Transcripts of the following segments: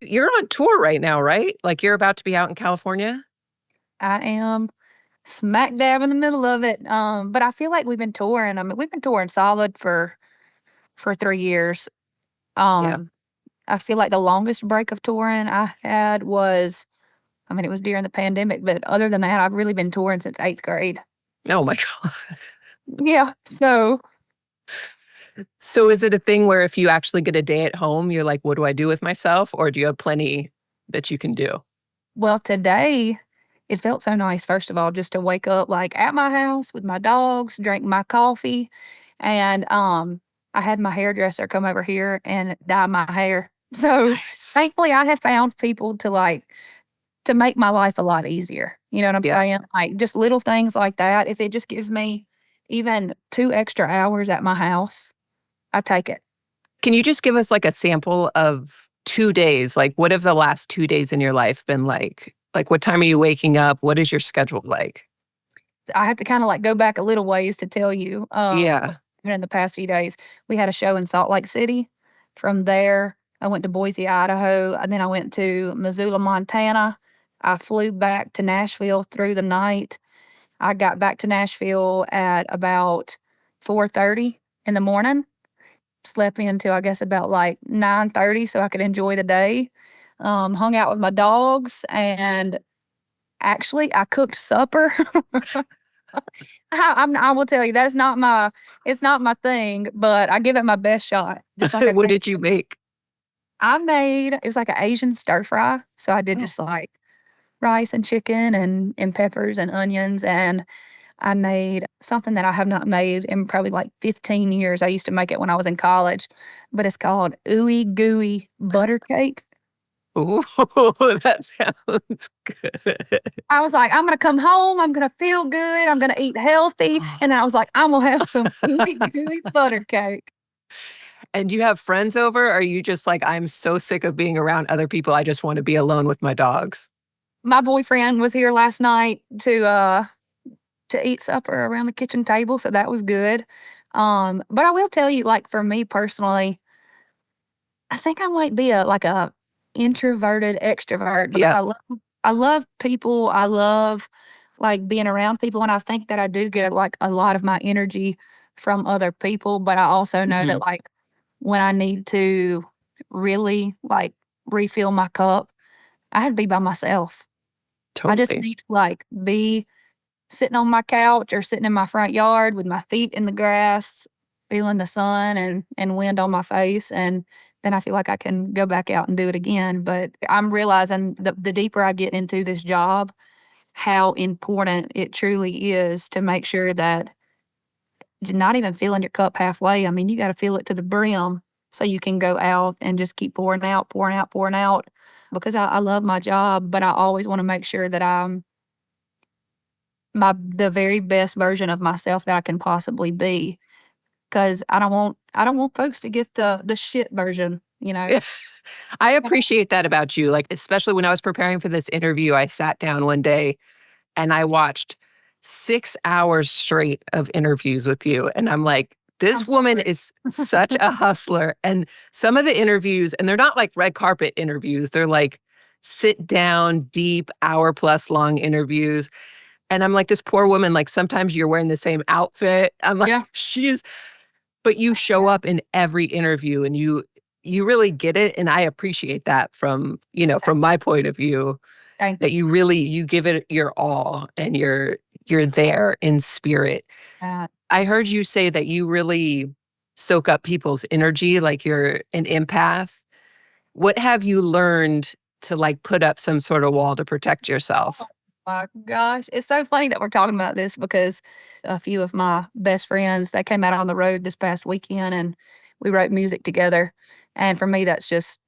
You're on tour right now, right? Like you're about to be out in California? I am smack dab in the middle of it. But I feel like we've been touring. I mean, we've been touring solid for 3 years. Yeah. Um, I feel like the longest break of touring I had was, I mean, it was during the pandemic, but other than that, I've really been touring since 8th grade. Oh my God. Yeah. So, So is it a thing where if you actually get a day at home, you're like, what do I do with myself? Or do you have plenty that you can do? well, today it felt so nice, first of all, just to wake up like at my house with my dogs, drink my coffee, and I had my hairdresser come over here and dye my hair. So Nice. thankfully I have found people to make my life a lot easier. You know what I'm Yeah. saying? Like just little things like that. If it just gives me even 2 extra hours at my house, I take it. Can you just give us like a sample of 2 days? Like, what have the last 2 days in your life been like? Like, what time are you waking up? What is your schedule like? I have to kind of like go back a little ways to tell you. Yeah. In the past few days, we had a show in Salt Lake City. From there, I went to Boise, Idaho, and then I went to Missoula, Montana. I flew back to Nashville through the night. I got back to Nashville at about 4:30 in the morning. Slept in until I guess about like 9:30 so I could enjoy the day. Hung out with my dogs and actually I cooked supper. I will tell you that is not my it's not my thing, but I give it my best shot, just like I What think. did you make? I made it was like an Asian stir fry, so I did Oh, just like rice and chicken and peppers and onions, and I made something that I have not made in probably like 15 years. I used to make it when I was in college, but it's called ooey gooey butter cake. ooh, that sounds good. I was like, "I'm gonna come home, I'm gonna feel good, I'm gonna eat healthy," and then I was like, "I'm gonna have some ooey gooey butter cake." And do you have friends over? Or are you just like, I'm so sick of being around other people. I just want to be alone with my dogs? My boyfriend was here last night to eat supper around the kitchen table, so that was good. But I will tell you, like, for me personally, I think I might be a introverted extrovert because Yeah. I love people. I love, like, being around people, and I think that I do get, like, a lot of my energy from other people, but I also know Hmm. that, like, when I need to really, like, refill my cup, I have to be by myself. I just Totally. need to, like, be sitting on my couch or sitting in my front yard with my feet in the grass, feeling the sun and wind on my face, and then I feel like I can go back out and do it again. But I'm realizing the deeper I get into this job, how important it truly is to make sure that you're not even filling your cup halfway. I mean, you gotta fill it to the brim so you can go out and just keep pouring out, pouring out, pouring out because I love my job, but I always wanna make sure that I'm the very best version of myself that I can possibly be, because I don't want folks to get the shit version, you know? Yes. I appreciate that about you. Like, especially when I was preparing for this interview, I sat down one day and I watched 6 hours straight of interviews with you. And I'm like, I'm this woman sorry. is such a hustler. And some of the interviews, and they're not like red carpet interviews, they're like sit down, deep, hour plus long interviews. And I'm like, this poor woman, like sometimes you're wearing the same outfit. I'm like, Yeah. she is, but you show up in every interview and you really get it. And I appreciate that from, from my point of view, Thank that you. you give it your all and you're there in spirit. Uh, I heard you say that you really soak up people's energy, like you're an empath. What have you learned to like put up some sort of wall to protect oh yourself? my gosh, it's so funny that we're talking about this because a few of my best friends, they came out on the road this past weekend and we wrote music together, and for me, that's just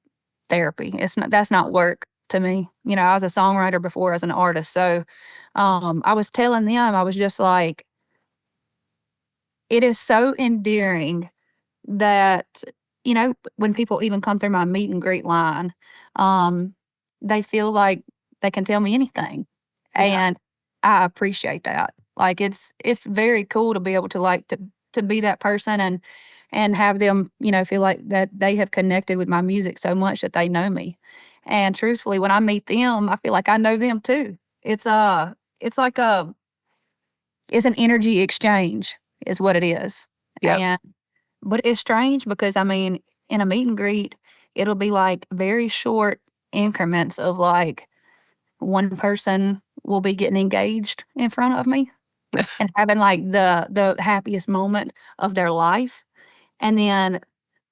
therapy. It's not That's not work to me. You know, I was a songwriter before as an artist, so, I was telling them, I was just like, it is so endearing that, when people even come through my meet and greet line, um, they feel like they can tell me anything, Yeah. and I appreciate that. Like, it's very cool to be able to, like, to be that person and have them, feel like that they have connected with my music so much that they know me, And truthfully, when I meet them, I feel like I know them too. It's like it's an energy exchange is what it is. Yep. And but it's strange because I mean, in a meet and greet, it'll be like very short increments of like one person will be getting engaged in front of me and having like the happiest moment of their life. And then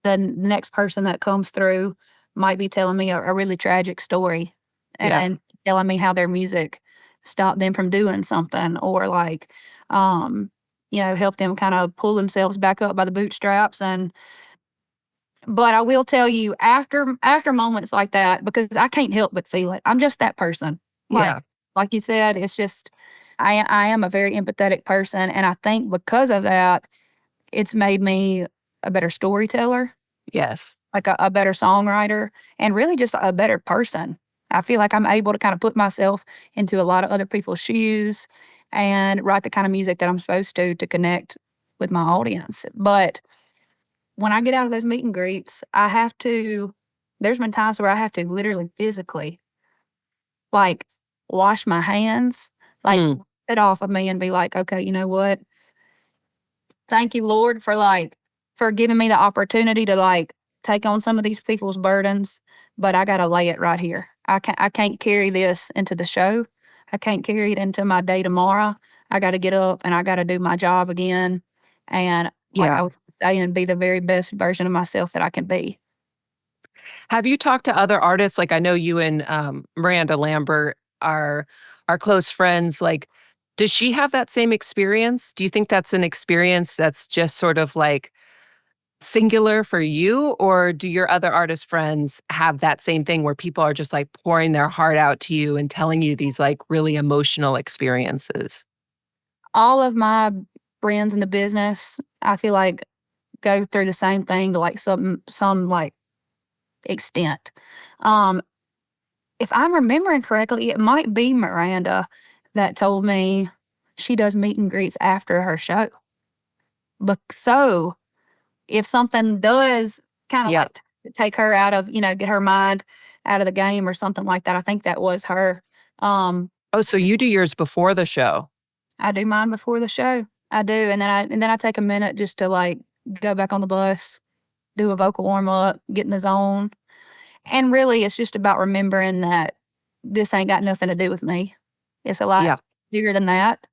the next person that comes through might be telling me a really tragic story Yeah. and telling me how their music stopped them from doing something or like, um, help them kind of pull themselves back up by the bootstraps. And but I will tell you after moments like that, because I can't help but feel it. I'm just that person. Yeah. Like you said, it's just I am a very empathetic person, and I think because of that, it's made me a better storyteller, Yes. like a better songwriter, and really just a better person. I feel like I'm able to kind of put myself into a lot of other people's shoes and write the kind of music that I'm supposed to connect with my audience. But when I get out of those meet and greets, there's been times where I have to literally physically, like, wash my hands, like, Mm. it off of me and be like, okay, you know what? Thank you, Lord, for giving me the opportunity to like take on some of these people's burdens, but I gotta lay it right here. I can't carry this into the show. I can't carry it into my day tomorrow. I gotta get up and I gotta do my job again. And like Yeah. I was saying, be the very best version of myself that I can be. Have you talked to other artists? Like, I know you and, Miranda Lambert are close friends, like, does she have that same experience? Do you think that's an experience that's just sort of, like, singular for you, or do your other artist friends have that same thing where people are just, like, pouring their heart out to you and telling you these, like, really emotional experiences? All of my friends in the business, I feel like go through the same thing to like some like extent. Um, if I'm remembering correctly, it might be Miranda that told me she does meet and greets after her show. But so if something does kind of Yep. like take her out of, get her mind out of the game or something like that, I think that was her. Um, Oh, so you do yours before the show? I do mine before the show. I do, and then I take a minute just to like go back on the bus, do a vocal warm up, get in the zone. And really, it's just about remembering that this ain't got nothing to do with me. It's a lot Yeah. bigger than that.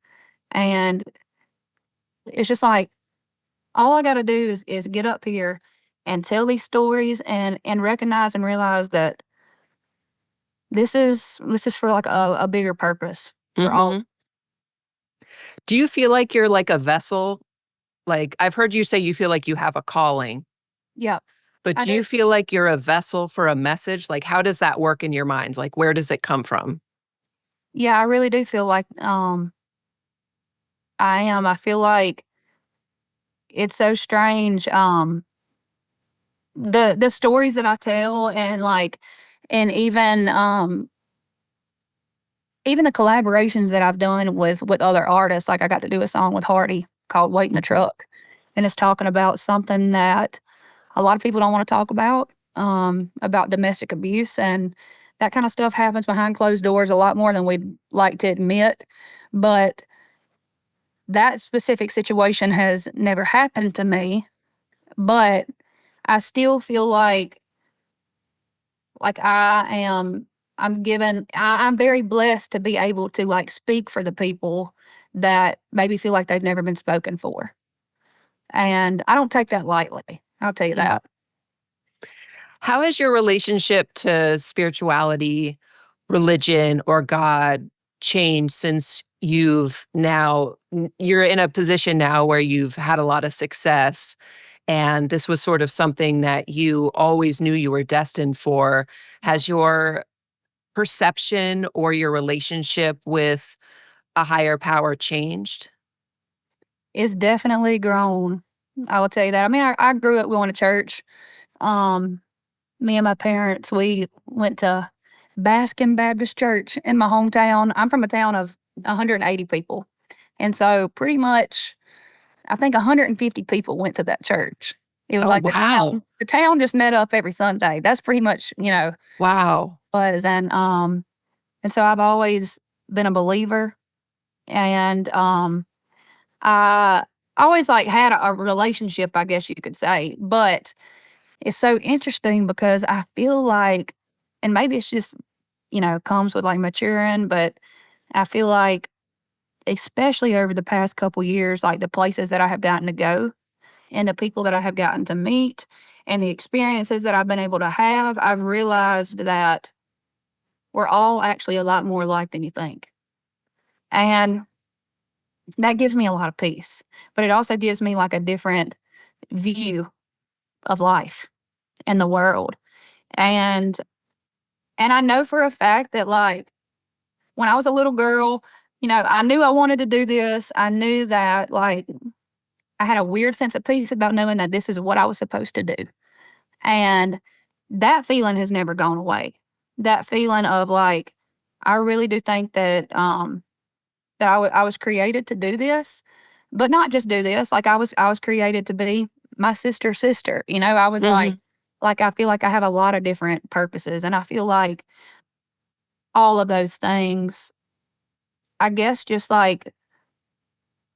And it's just like, all I got to do is get up here and tell these stories and recognize and realize that this is for like a bigger purpose for all. Mhm. Do you feel like you're like a vessel? Like, I've heard you say you feel like you have a calling, Yeah, but I do you do. feel like you're a vessel for a message? Like, how does that work in your mind? Like, where does it come from? Yeah, I really do feel like I am. I feel like it's so strange. The stories that I tell and like and even the collaborations that I've done with other artists, like I got to do a song with Hardy called "Wait in the Truck," and it's talking about something that a lot of people don't want to talk about domestic abuse, and that kind of stuff happens behind closed doors a lot more than we'd like to admit. But that specific situation has never happened to me, but I still feel like I'm very blessed to be able to like speak for the people that maybe feel like they've never been spoken for. And I don't take that lightly. I'll tell you Yeah. that. How has your relationship to spirituality, religion, or God changed since you're in a position now where you've had a lot of success and this was sort of something that you always knew you were destined for? Has your perception or your relationship with a higher power changed? It's definitely grown. I will tell you that. I mean, I grew up going to church. Um, Me and my parents, we went to Baskin Baptist Church in my hometown. I'm from a town of 180 people. And so pretty much, I think 150 people went to that church. It was Oh, like wow. the town just met up every Sunday. That's pretty much, Wow. was, and so I've always been a believer, and, I always, like, had a relationship, I guess you could say, but it's so interesting because I feel like, and maybe it's just, comes with, like, maturing, but I feel like, especially over the past couple years, like, the places that I have gotten to go and the people that I have gotten to meet and the experiences that I've been able to have, I've realized that we're all actually a lot more alike than you think. And that gives me a lot of peace, but it also gives me like a different view of life and the world. And I know for a fact that like when I was a little girl, I knew I wanted to do this. I knew that like I had a weird sense of peace about knowing that this is what I was supposed to do. And that feeling has never gone away. That feeling of like, I really do think that I was created to do this, but not just do this. Like I was created to be my sister's sister. I was Mhm. like I feel like I have a lot of different purposes, and I feel like all of those things, I guess, just like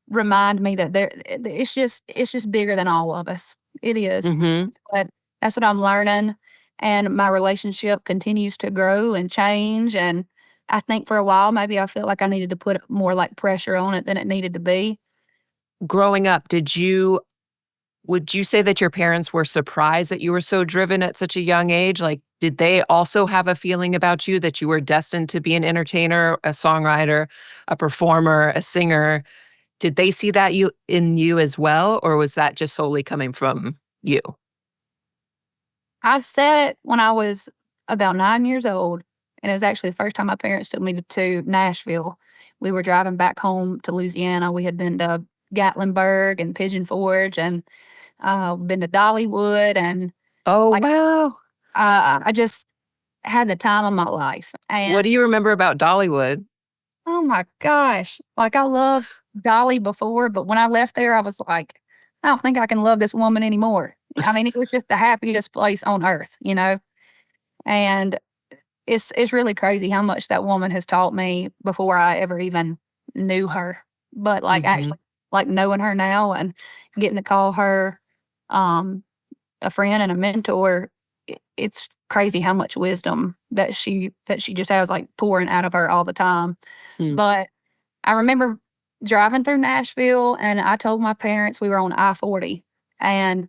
remind me that it's just bigger than all of us. It is, Mhm. but that's what I'm learning, and my relationship continues to grow and change. And I think for a while, maybe I felt like I needed to put more like pressure on it than it needed to be. Growing up, would you say that your parents were surprised that you were so driven at such a young age? Like, did they also have a feeling about you that you were destined to be an entertainer, a songwriter, a performer, a singer? Did they see that in you as well, or was that just solely coming from you? I said it when I was about 9 years old, and it was actually the first time my parents took me to Nashville. We were driving back home to Louisiana. We had been to Gatlinburg and Pigeon Forge and, been to Dollywood, and, Oh, like, wow. I just had the time of my life, What and do you remember about Dollywood? oh my gosh, like, I loved Dolly before, but when I left there, I was like, "I don't think I can love this woman anymore." I mean, it was just the happiest place on earth. And it's really crazy how much that woman has taught me before I ever even knew her. But, like, Mhm. actually, like, knowing her now and getting to call her, um, a friend and a mentor, it's crazy how much wisdom that she just has, like, pouring out of her all the time. Mm. But I remember driving through Nashville, and I told my parents we were on I-40, and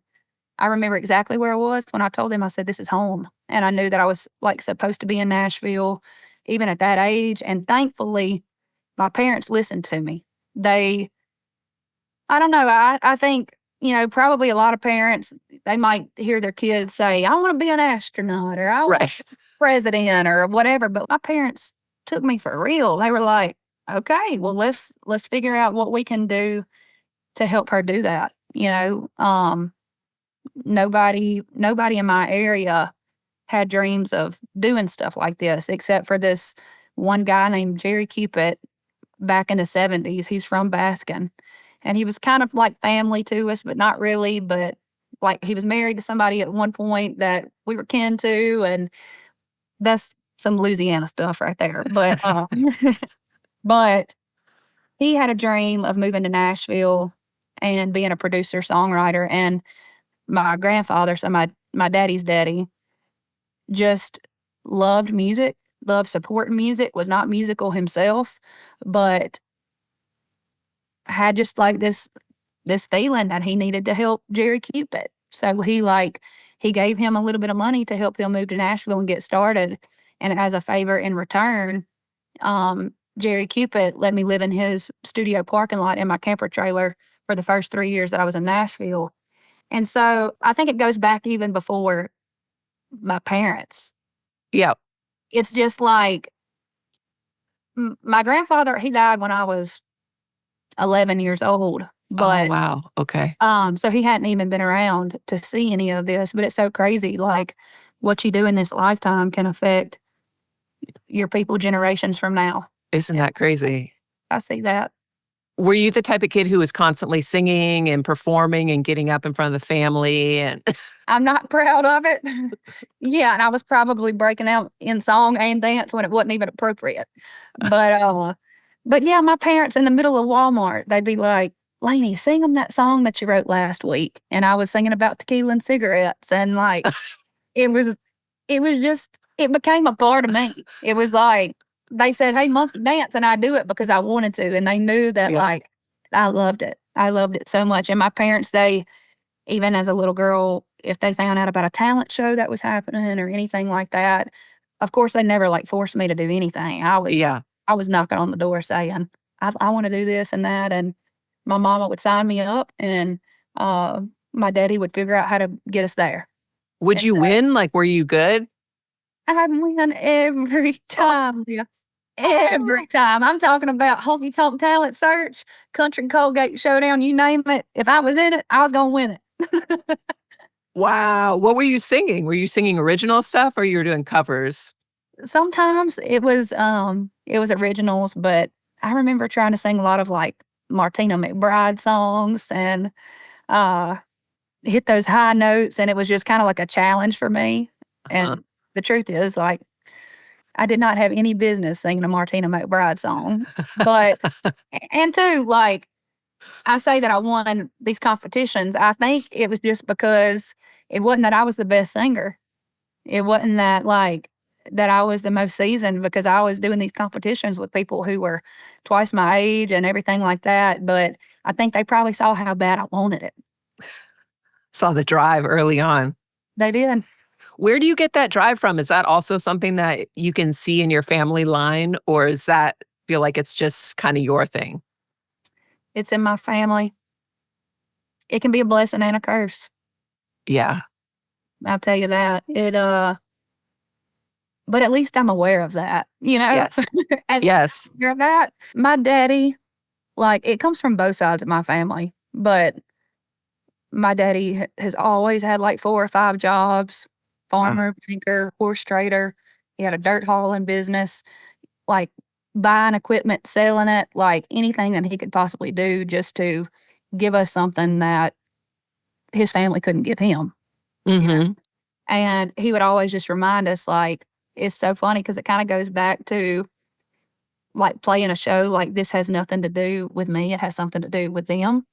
I remember exactly where I was when I told them. I said, "This is home." And I knew that I was, like, supposed to be in Nashville even at that age, and thankfully, my parents listened to me. They I don't know, I think, probably a lot of parents, they might hear their kids say, "I wanna be an astronaut," or "I want Right. president," or whatever, but my parents took me for real. They were like, "Okay, well, let's figure out what we can do to help her do that," nobody in my area had dreams of doing stuff like this except for this one guy named Jerry Cupid back in the '70s. He's from Baskin, and he was kind of like family to us, but not really. But like he was married to somebody at one point that we were kin to, and that's some Louisiana stuff right there. But but he had a dream of moving to Nashville and being a producer songwriter. And my grandfather, so my daddy's daddy, just loved music, loved supporting music, was not musical himself, but had just like this feeling that he needed to help Jerry Cupid. So he gave him a little bit of money to help him move to Nashville and get started. And as a favor in return, Jerry Cupid let me live in his studio parking lot in my camper trailer for the first 3 years that I was in Nashville. And so I think it goes back even before my parents. Yeah. It's just like my grandfather, he died when I was 11 years old, Oh, but wow. Okay. so he hadn't even been around to see any of this. But it's so crazy, like what you do in this lifetime can affect your people generations from now. Isn't And that crazy? I see that. Were you the type of kid who was constantly singing and performing and getting up in front of the family and I'm not proud of it. Yeah, and I was probably breaking out in song and dance when it wasn't even appropriate. But yeah, my parents in the middle of Walmart, they'd be like, "Lainey, sing them that song that you wrote last week." And I was singing about tequila and cigarettes, and like it was it became a part of me. It was like they said, "Hey, monkey dance," and I do it because I wanted to, and they knew that Yeah. like I loved it. I loved it so much. And my parents, they even as a little girl, if they found out about a talent show that was happening or anything like that, of course they never like forced me to do anything. Yeah. I was knocking on the door saying, I want to do this and that, and my mama would sign me up, and my daddy would figure out how to get us there. Would And you so win? Like, were you good? I'd win every time. Yes. Every time. I'm talking about Honky Tonk Talent Search, Country Colgate Showdown, you name it. If I was in it, I was gonna win it. Wow. What were you singing? Were you singing original stuff or you were doing covers? Sometimes it was originals, but I remember trying to sing a lot of like Martina McBride songs and uh hit those high notes, and it was just kind of like a challenge for me. Uh-huh. And the truth is like I did not have any business singing a Martina McBride song. But and two, like I say that I won these competitions, I think it was just because it wasn't that I was the best singer. It wasn't that like that I was the most seasoned because I was doing these competitions with people who were twice my age and everything like that. But I think they probably saw how bad I wanted it. Saw the drive early on. They did. Where do you get that drive from? Is that also something that you can see in your family line, or is that feel like it's just kind of your thing? It's in my family. It can be a blessing and a curse. Yeah. I'll tell you that. But at least I'm aware of that, you know? Yes. And Yes. you're that. My daddy, like, it comes from both sides of my family, but my daddy has always had like 4 or 5 jobs, Uh, farmer, banker, horse trader. He had a dirt hauling business, like buying equipment, selling it, like anything that he could possibly do just to give us something that his family couldn't give him, you know? mhm. And he would always just remind us, like, it's so funny because it kinda goes back to, like, playing a show, like, this has nothing to do with me, it has something to do with them,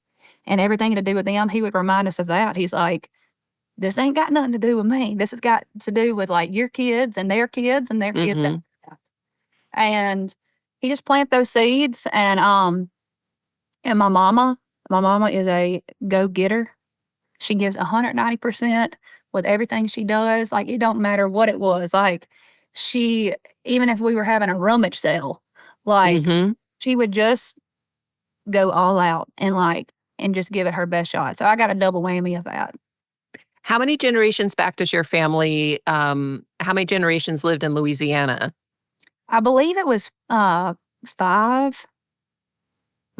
and everything to do with them, he would remind us of that. He's like, "This ain't got nothing to do with me. This has got to do with, like, your kids and their kids and their kids." Mhm. And he just plant those seeds, and my mama is a go-getter. She gives 190% with everything she does, like, it don't matter what it was, like, she even if we were having a rummage sale, like, Mhm. she would just go all out and, like and just give it her best shot, so I got a double whammy of that. How many generations back does your family, how many generations lived in Louisiana? I believe it was, 5.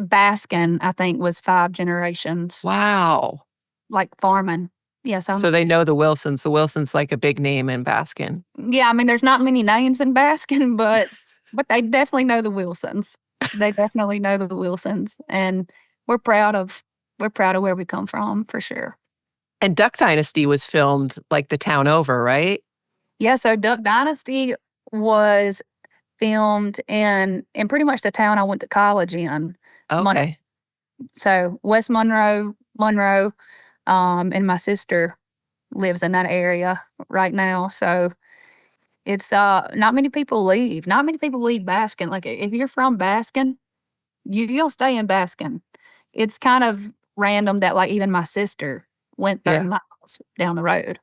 Baskin, I think, was 5 generations, Wow. like, farming. Yeah, so So they know the Wilsons. The Wilsons like a big name in Baskin. yeah, I mean, there's not many names in Baskin, but they definitely know the Wilsons. They definitely know the Wilsons, and we're proud of we're proud of where we come from for sure. And Duck Dynasty was filmed, like, the town over, right? Yeah, so Duck Dynasty was filmed in pretty much the town I went to college in. Mon Okay. so West Monroe, and my sister lives in that area right now, so it's, not many people leave. Not many people leave Baskin. Like, if you're from Baskin, you'll stay in Baskin. It's kind of random that, like, even my sister went 30 Yeah. miles down the road.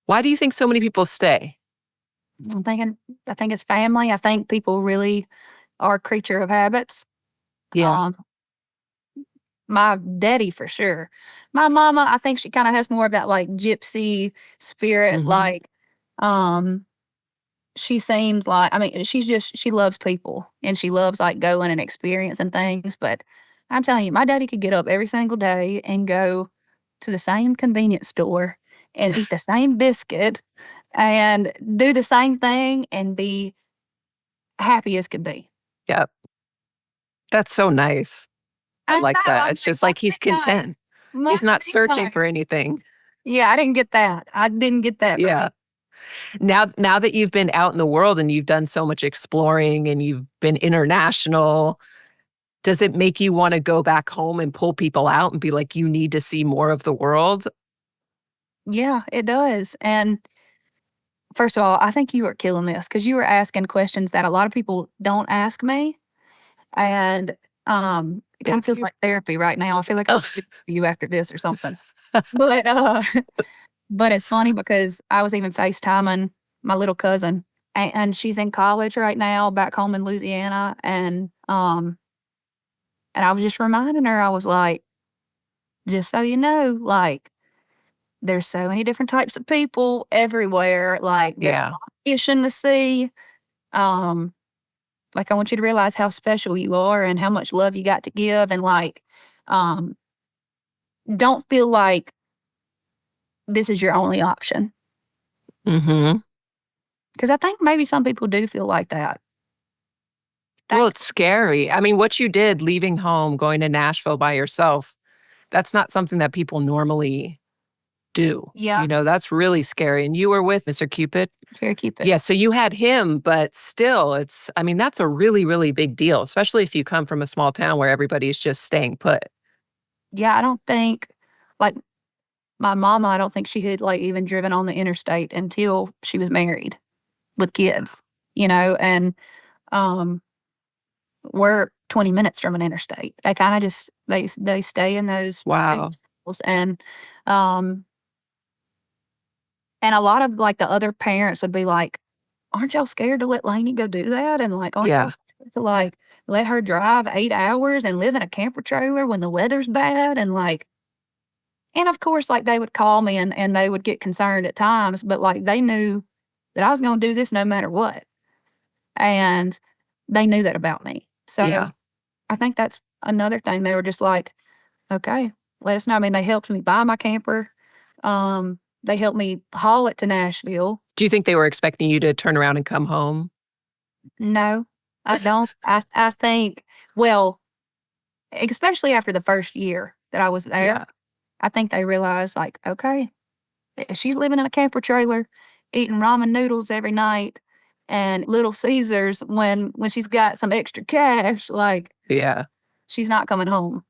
Why do you think so many people stay? I'm thinking I think it's family. I think people really are a creature of habits. Yeah. Um, my daddy for sure. My mama, I think she kinda has more of that, like, gypsy spirit, Mhm. like, um she seems like I mean, she loves people, and she loves, like, going and experiencing things, but I'm telling you, my daddy could get up every single day and go to the same convenience store and eat the same biscuit and do the same thing and be happy as could be. Yep. That's so nice. I I know, like that. I'm It's like, just like "Must he's be nice. content. He's Must not be searching nice." for anything. Yeah, I didn't get that. I didn't get that from Yeah. him. Now that you've been out in the world and you've done so much exploring and you've been international, does it make you wanna go back home and pull people out and be like, "You need to see more of the world"? Yeah, it does, and first of all, I think you are killing this because you were asking questions that a lot of people don't ask me, and, it kinda Thank feels you. like therapy right now. I feel like I Oh, should do you after this or something. But, but it's funny because I was even FaceTiming my little cousin, and she's in college right now back home in Louisiana, and I was just reminding her, I was like, "Just so you know, like, there's so many different types of people everywhere, like, there's a yeah. lot of fish in the sea, um, like, I want you to realize how special you are and how much love you got to give, and, like, um, don't feel like this is your only option." Mhm. Because I think maybe some people do feel like that. Well, Thanks. it's scary. I mean, what you did leaving home, going to Nashville by yourself, that's not something that people normally do. Yeah, That's really scary, and you were with Mr. Cupid? very Cupid. Yeah, so you had him, but still, I mean, that's a really, really big deal, especially if you come from a small town where everybody's just staying put. Yeah, I don't think like, my mama, I don't think she had, like, even driven on the interstate until she was married with kids, and, um, we're 20 minutes from an interstate. They kinda just they stay in those 2 Wow. and, um, and a lot of, like, the other parents would be like, "Aren't y'all scared to let Lainey go do that?" And, like, "Aren't y'all Yeah, scared to, like, let her drive 8 hours and live in a camper trailer when the weather's bad?" And of course, like, they would call me and they would get concerned at times, but, like, they knew that I was gonna do this no matter what, and they knew that about me. So, yeah. I think that's another thing. They were just like, "Okay, let us know." I mean, they helped me buy my camper. They helped me haul it to Nashville. Do you think they were expecting you to turn around and come home? No, I don't. I think well, especially after the first year that I was there, Yeah, I think they realized, like, "Okay, she's living in a camper trailer, eating ramen noodles every night and Little Caesars when she's got some extra cash, like, yeah. she's not coming home."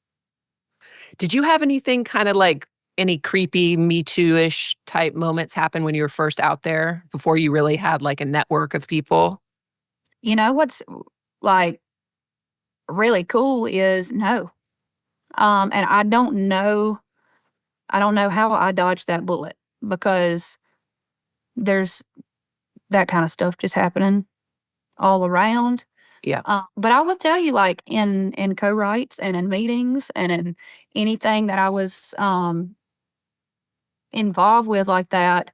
Did you have anything kinda like any creepy Me Too-ish type moments happen when you were first out there before you really had, like, a network of people? You know what's, like, really cool is no. And I don't know how I dodged that bullet because there's that kinda stuff just happening all around. Yeah. But I will tell you, like, in co-writes and in meetings and in anything that I was, involved with like that,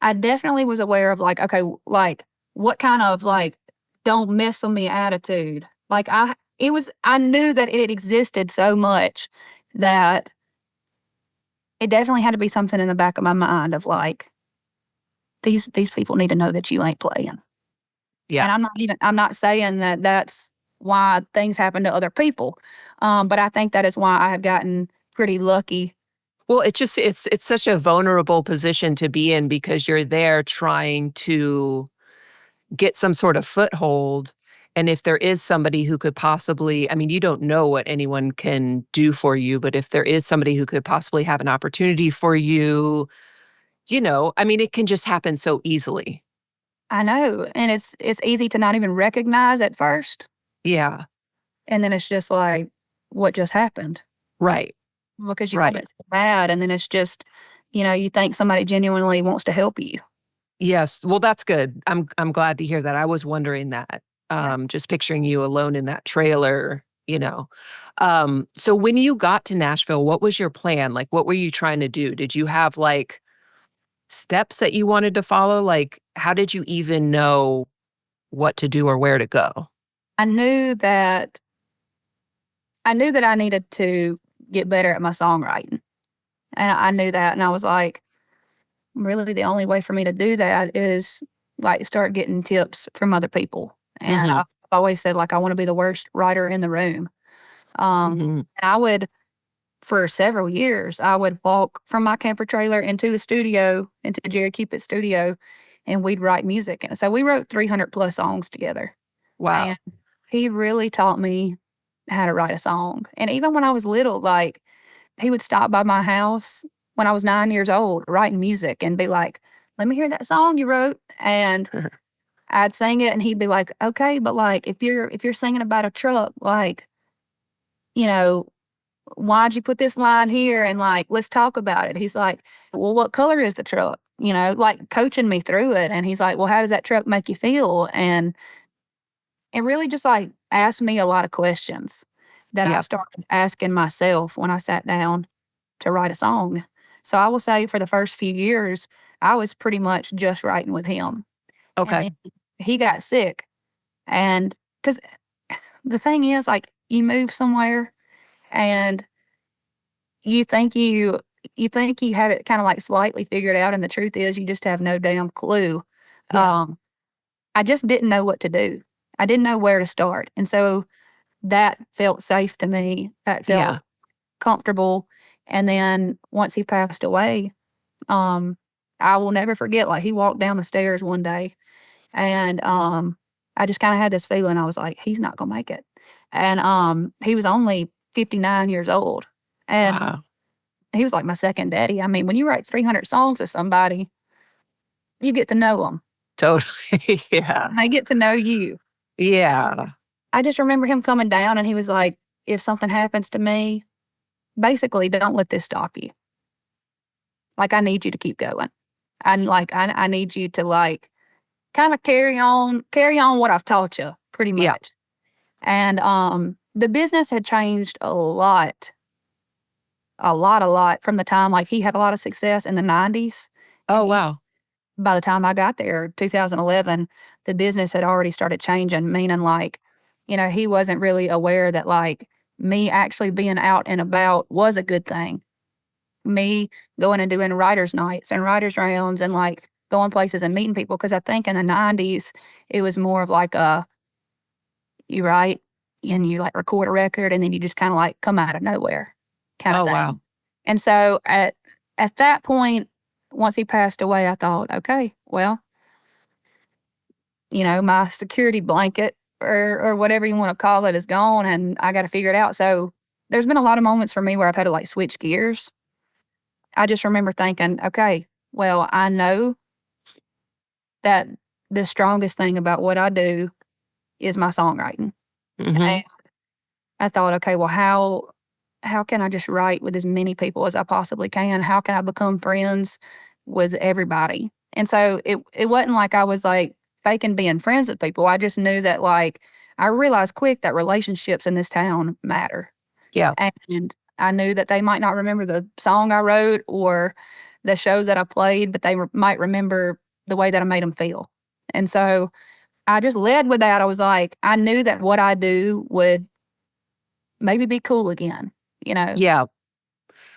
I definitely was aware of, like, okay, like, what kind of, like, "Don't mess with me" attitude. Like, I knew that it existed so much that it definitely had to be something in the back of my mind of, like, "These people need to know that you ain't playing." Yeah. And I'm not saying that that's why things happen to other people, but I think that is why I have gotten pretty lucky. Well, it's such a vulnerable position to be in because you're there trying to get some sort of foothold, and if there is somebody who could possibly I mean, you don't know what anyone can do for you, but if there is somebody who could possibly have an opportunity for you, I mean, it can just happen so easily. I know, and it's easy to not even recognize at first, Yeah. and then it's just like, "What just happened?" Right. Because you want Right. it so bad, and then it's just, you think somebody genuinely wants to help you. Yes. Well, that's good. I'm glad to hear that. I was wondering that. Yeah. Just picturing you alone in that trailer. So when you got to Nashville, what was your plan? Like, what were you trying to do? Did you have like steps that you wanted to follow? Like, how did you even know what to do or where to go? I knew that I knew that I needed to get better at my songwriting, and I knew that, and I was like, really the only way for me to do that is, like, start getting tips from other people, and Mhm. I've always said, like, I wanna be the worst writer in the room, Mhm. And I would, for several years, I would walk from my camper trailer into the studio, into Jerry Cupid's studio, and we'd write music. And so we wrote 300 plus songs together. Wow. And he really taught me how to write a song. And even when I was little, like, he would stop by my house when I was 9 years old writing music and be like, "Let me hear that song you wrote." And I'd sing it and he'd be like, "Okay, but like if you're singing about a truck, like, you know, why'd you put this line here? And like, let's talk about it." He's like, "Well, what color is the truck?" Like coaching me through it. And he's like, "Well, how does that truck make you feel?" And it really just like asked me a lot of questions that I Yeah. started asking myself when I sat down to write a song. So I will say for the first few years, I was pretty much just writing with him. And Okay. then he got sick. And because the thing is, like, you move somewhere and you think you have it kind of like slightly figured out, and the truth is you just have no damn clue. Yeah. I just didn't know what to do. I didn't know where to start. And so that felt safe to me. That Yeah. felt comfortable. And then once he passed away, um, I will never forget, like, he walked down the stairs one day and, I just kinda had this feeling. I was like, "He's not gonna make it." And, he was only 59 years old, and Wow. he was like my second daddy. I mean, when you write 300 songs with somebody, you get to know them. Totally. Yeah. They get to know you. Yeah. I just remember him coming down and he was like, "If something happens to me, basically, don't let this stop you. Like, I need you to keep going. And, like, I need you to, like, kinda carry on what I've taught you, pretty Yeah. much." And, the business had changed a lot from the time, like, he had a lot of success in the '90s, Oh, and even wow. by the time I got there, 2011, the business had already started changing, meaning, like, he wasn't really aware that, like, me actually being out and about was a good thing. Me going and doing writers' nights and writers' rounds and, like, going places and meeting people. Because I think in the '90s, it was more of like you write and you, like, record a record and then you just kinda, like, come out of nowhere kinda Oh, thing. wow. And so at that point, once he passed away, I thought, "Okay, well, my security blanket or whatever you wanna call it is gone, and I gotta figure it out." So, there's been a lot of moments for me where I've had to, like, switch gears. I just remember thinking, "Okay, well, I know that the strongest thing about what I do is my songwriting." And Mhm. I thought, "Okay, well, how can I just write with as many people as I possibly can? How can I become friends with everybody?" And so it wasn't like I was, like, faking being friends with people. I just knew that, like, I realized quick that relationships in this town matter. Yeah. And I knew that they might not remember the song I wrote or the show that I played, but they might remember the way that I made them feel. And so I just led with that. I was like, I knew that what I do would maybe be cool again, you know? Yeah.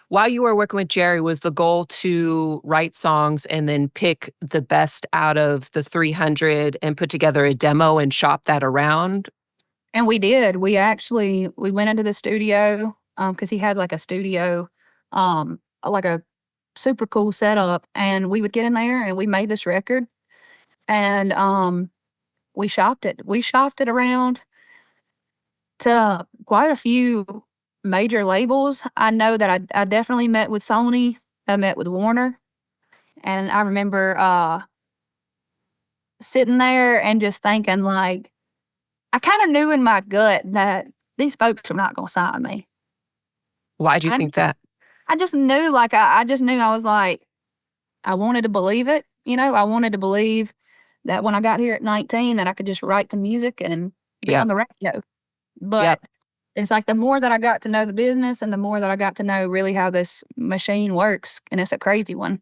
While you were working with Jerry, was the goal to write songs and then pick the best out of the 300 and put together a demo and shop that around? And we did. We went into the studio because he had like a studio, like a super cool setup. And we would get in there and we made this record and we shopped it. We shopped it around to quite a few major labels. I know that I definitely met with Sony. I met with Warner, and I remember sitting there and just thinking, like, I kind of knew in my gut that these folks are not going to sign me. Why do you I think that? I just knew, like, I just knew. I was like, I wanted to believe it. I wanted to believe that when I got here at 19, that I could just write the music and be Yeah. on the radio. Yeah. But it's like the more that I got to know the business and the more that I got to know really how this machine works, and it's a crazy one,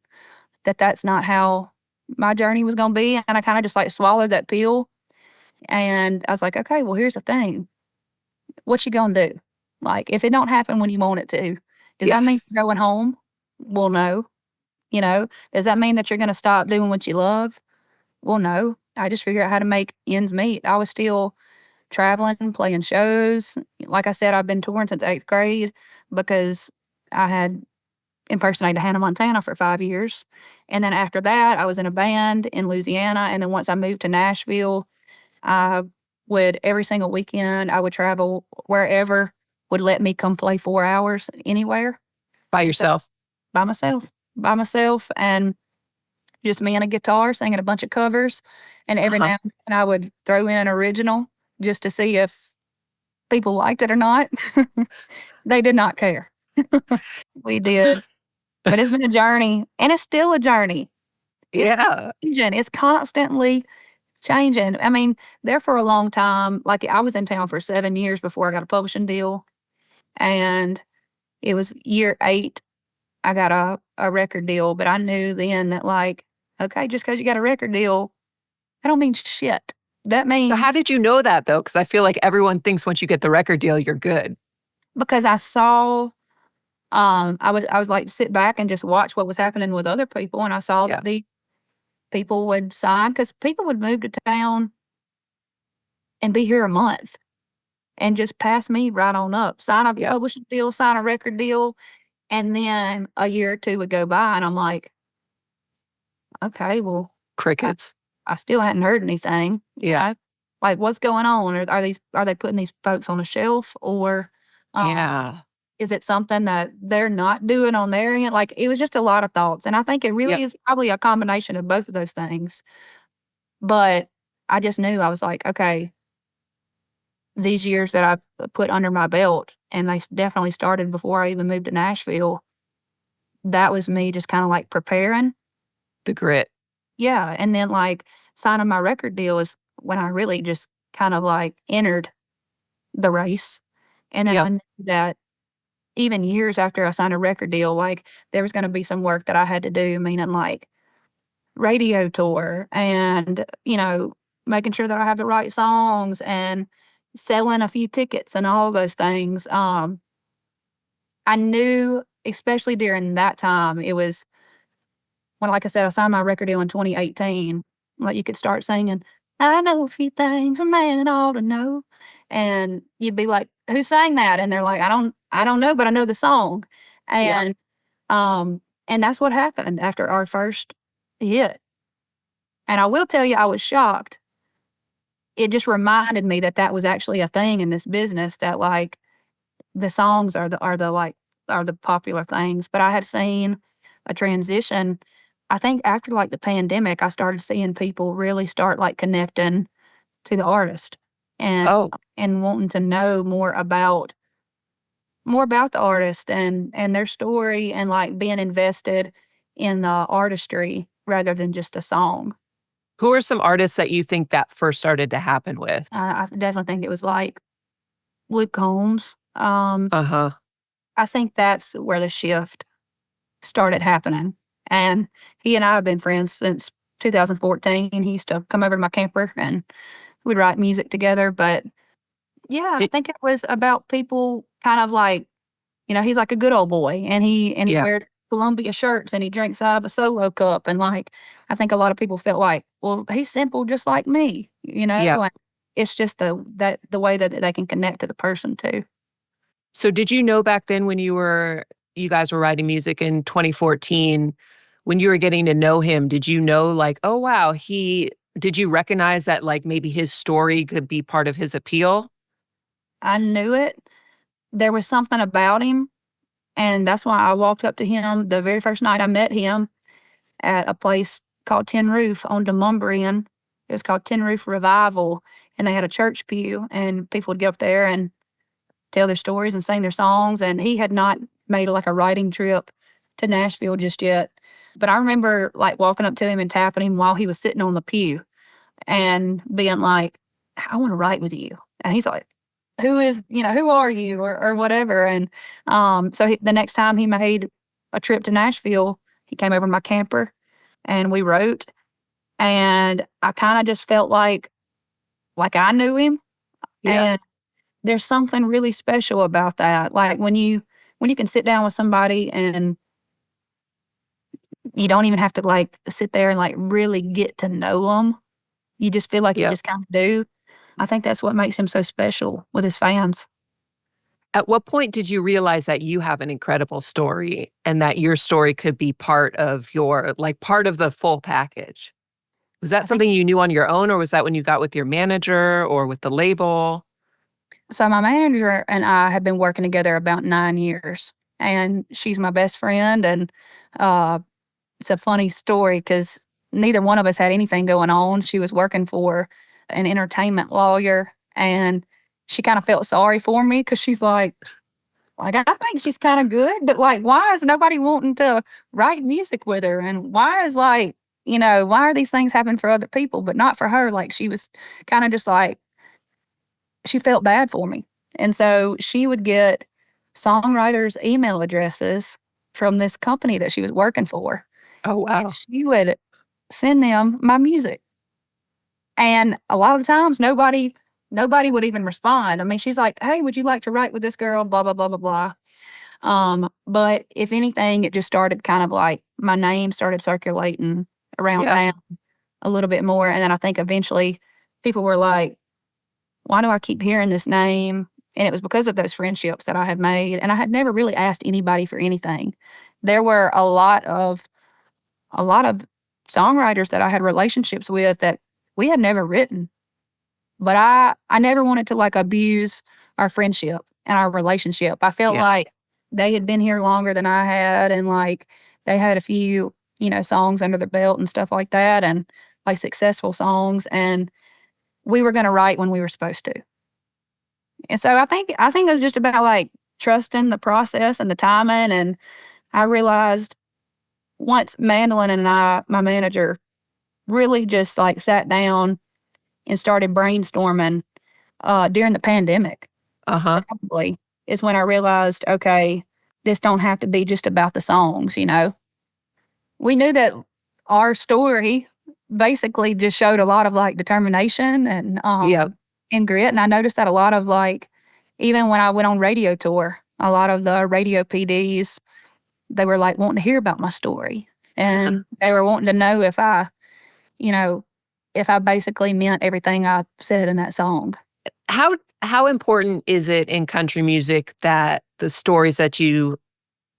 that's not how my journey was gonna be. And I kinda just like swallowed that pill and I was like, "Okay, well, here's the thing. What you gonna do? Like, if it don't happen when you want it to, does Yeah. that mean you're going home? Well, no. Does that mean that you're gonna stop doing what you love? Well, no. I just figured out how to make ends meet. I was still traveling, playing shows. Like I said, I've been touring since 8th grade because I had impersonated Hannah Montana for 5 years. And then after that, I was in a band in Louisiana. And then once I moved to Nashville, I would every single weekend, I would travel wherever would let me come play 4 hours anywhere. By So yourself? by myself, and just me and a guitar singing a bunch of covers. And every Uh-huh. now and then I would throw in original just to see if people liked it or not. They did not care. We did. But it's been a journey, and it's still a journey. It's Yeah. changing. It's constantly changing. I mean, there for a long time, like I was in town for 7 years before I got a publishing deal. And it was year 8, I got a record deal. But I knew then that, like, okay, just because you got a record deal, that don't mean shit. That So how means did you know that though? Because I feel like everyone thinks once you get the record deal, you're good. because I saw, I would like sit back and just watch what was happening with other people. And I saw Yeah. that the people would sign because people would move to town and be here a month and just pass me right on up, sign a Yeah. publishing deal, sign a record deal. And then a year or 2 would go by, and I'm like, okay, well, I, Crickets. I still hadn't heard anything. Yeah. Like, what's going on? Are they putting these folks on a shelf, or Yeah. is it something that they're not doing on their end? Like, it was just a lot of thoughts, and I think it really Yep. is probably a combination of both of those things. But I just knew I was like, okay, these years that I've put under my belt, and they definitely started before I even moved to Nashville. That was me just kind of like preparing. The grit. Yeah, and then, like, signing my record deal is when I really just kind of, like, entered the race, and then I Yep. knew that even years after I signed a record deal, like, there was gonna be some work that I had to do, meaning, like, radio tour and, making sure that I have the right songs and selling a few tickets and all of those things. I knew, especially during that time, it was when, like I said, I signed my record deal in 2018, like, you could start singing, "I know a few things a man ought to know," and you'd be like, "Who sang that?" And they're like, "I don't know, but I know the song." Yeah. And that's what happened after our first hit, and I will tell you, I was shocked. It just reminded me that that was actually a thing in this business, that, like, the songs are the popular things. But I have seen a transition. I think after, like, the pandemic, I started seeing people really start, like, connecting to the artist and Oh, wanting to know more about the artist and their story, and, like, being invested in the artistry rather than just a song. who are some artists that you think that first started to happen with? I definitely think it was, like, Luke Combs. Uh-huh. I think that's where the shift started happening. And he and I have been friends since 2014. He used to come over to my camper and we'd write music together. But yeah, I Did think it was about people kind of like, he's like a good old boy, and he Yeah. wears Columbia shirts and he drinks out of a solo cup. And, like, I think a lot of people felt like, well, he's simple just like me. Yeah. And it's just the way that they can connect to the person too. So did you know back then when you guys were writing music in 2014, when you were getting to know him, did you know like, "Oh, wow, did you recognize that, like, maybe his story could be part of his appeal?" I knew it. There was something about him. And that's why I walked up to him the very first night I met him at a place called Tin Roof on Demumbrian. It was called Tin Roof Revival, and they had a church pew, and people would get up there and tell their stories and sing their songs. And he had not made like a writing trip to Nashville just yet. But I remember, like, walking up to him and tapping him while he was sitting on the pew and being like, "I want to write with you." And he's like, who are you, or whatever. And so the next time he made a trip to Nashville, he came over to my camper and we wrote. And I kind of just felt like I knew him. Yeah. And there's something really special about that. Like, when you can sit down with somebody and you don't even have to, like, sit there and, like, really get to know them. You just feel like you Yep. just kind of do. I think that's what makes him so special with his fans. At what point did you realize that you have an incredible story and that your story could be part of your like, part of the full package? Was that I think something you knew on your own, or was that when you got with your manager or with the label? so. My manager and I have been working together about 9 years, and she's my best friend. And uh, it's a funny story because neither one of us had anything going on. She was working for an entertainment lawyer, and she kind of felt sorry for me because she's like, I think she's kind of good, but like, why is nobody wanting to write music with her? And why is like, why are these things happening for other people, but not for her? Like, she was kind of just like, she felt bad for me. And so she would get songwriters' email addresses from this company that she was working for. Oh, And wow. she would send them my music. And a lot of the times nobody would even respond. I mean, she's like, "Hey, would you like to write with this girl?" Blah, blah, blah, blah, blah. But if anything, it just started kind of like my name started circulating around Yeah. town a little bit more. And then I think eventually people were like, why do I keep hearing this name? And it was because of those friendships that I had made. And I had never really asked anybody for anything. There were a lot of songwriters that I had relationships with that we had never written. But I never wanted to like abuse our friendship and our relationship. I felt Yeah. like they had been here longer than I had, and like they had a few, songs under their belt and stuff like that, and like successful songs, and we were gonna write when we were supposed to. And so I think it was just about like trusting the process and the timing. And I realized once Mandolin and I, my manager, really just like sat down and started brainstorming during the pandemic, Uh-huh. probably is when I realized, okay, this don't have to be just about the songs. We knew that our story basically just showed a lot of like determination Yep. and grit. And I noticed that a lot of like, even when I went on radio tour, a lot of the radio PDs, they were like wanting to hear about my story. And they were wanting to know you know, if I basically meant everything I said in that song. How important is it in country music that the stories that you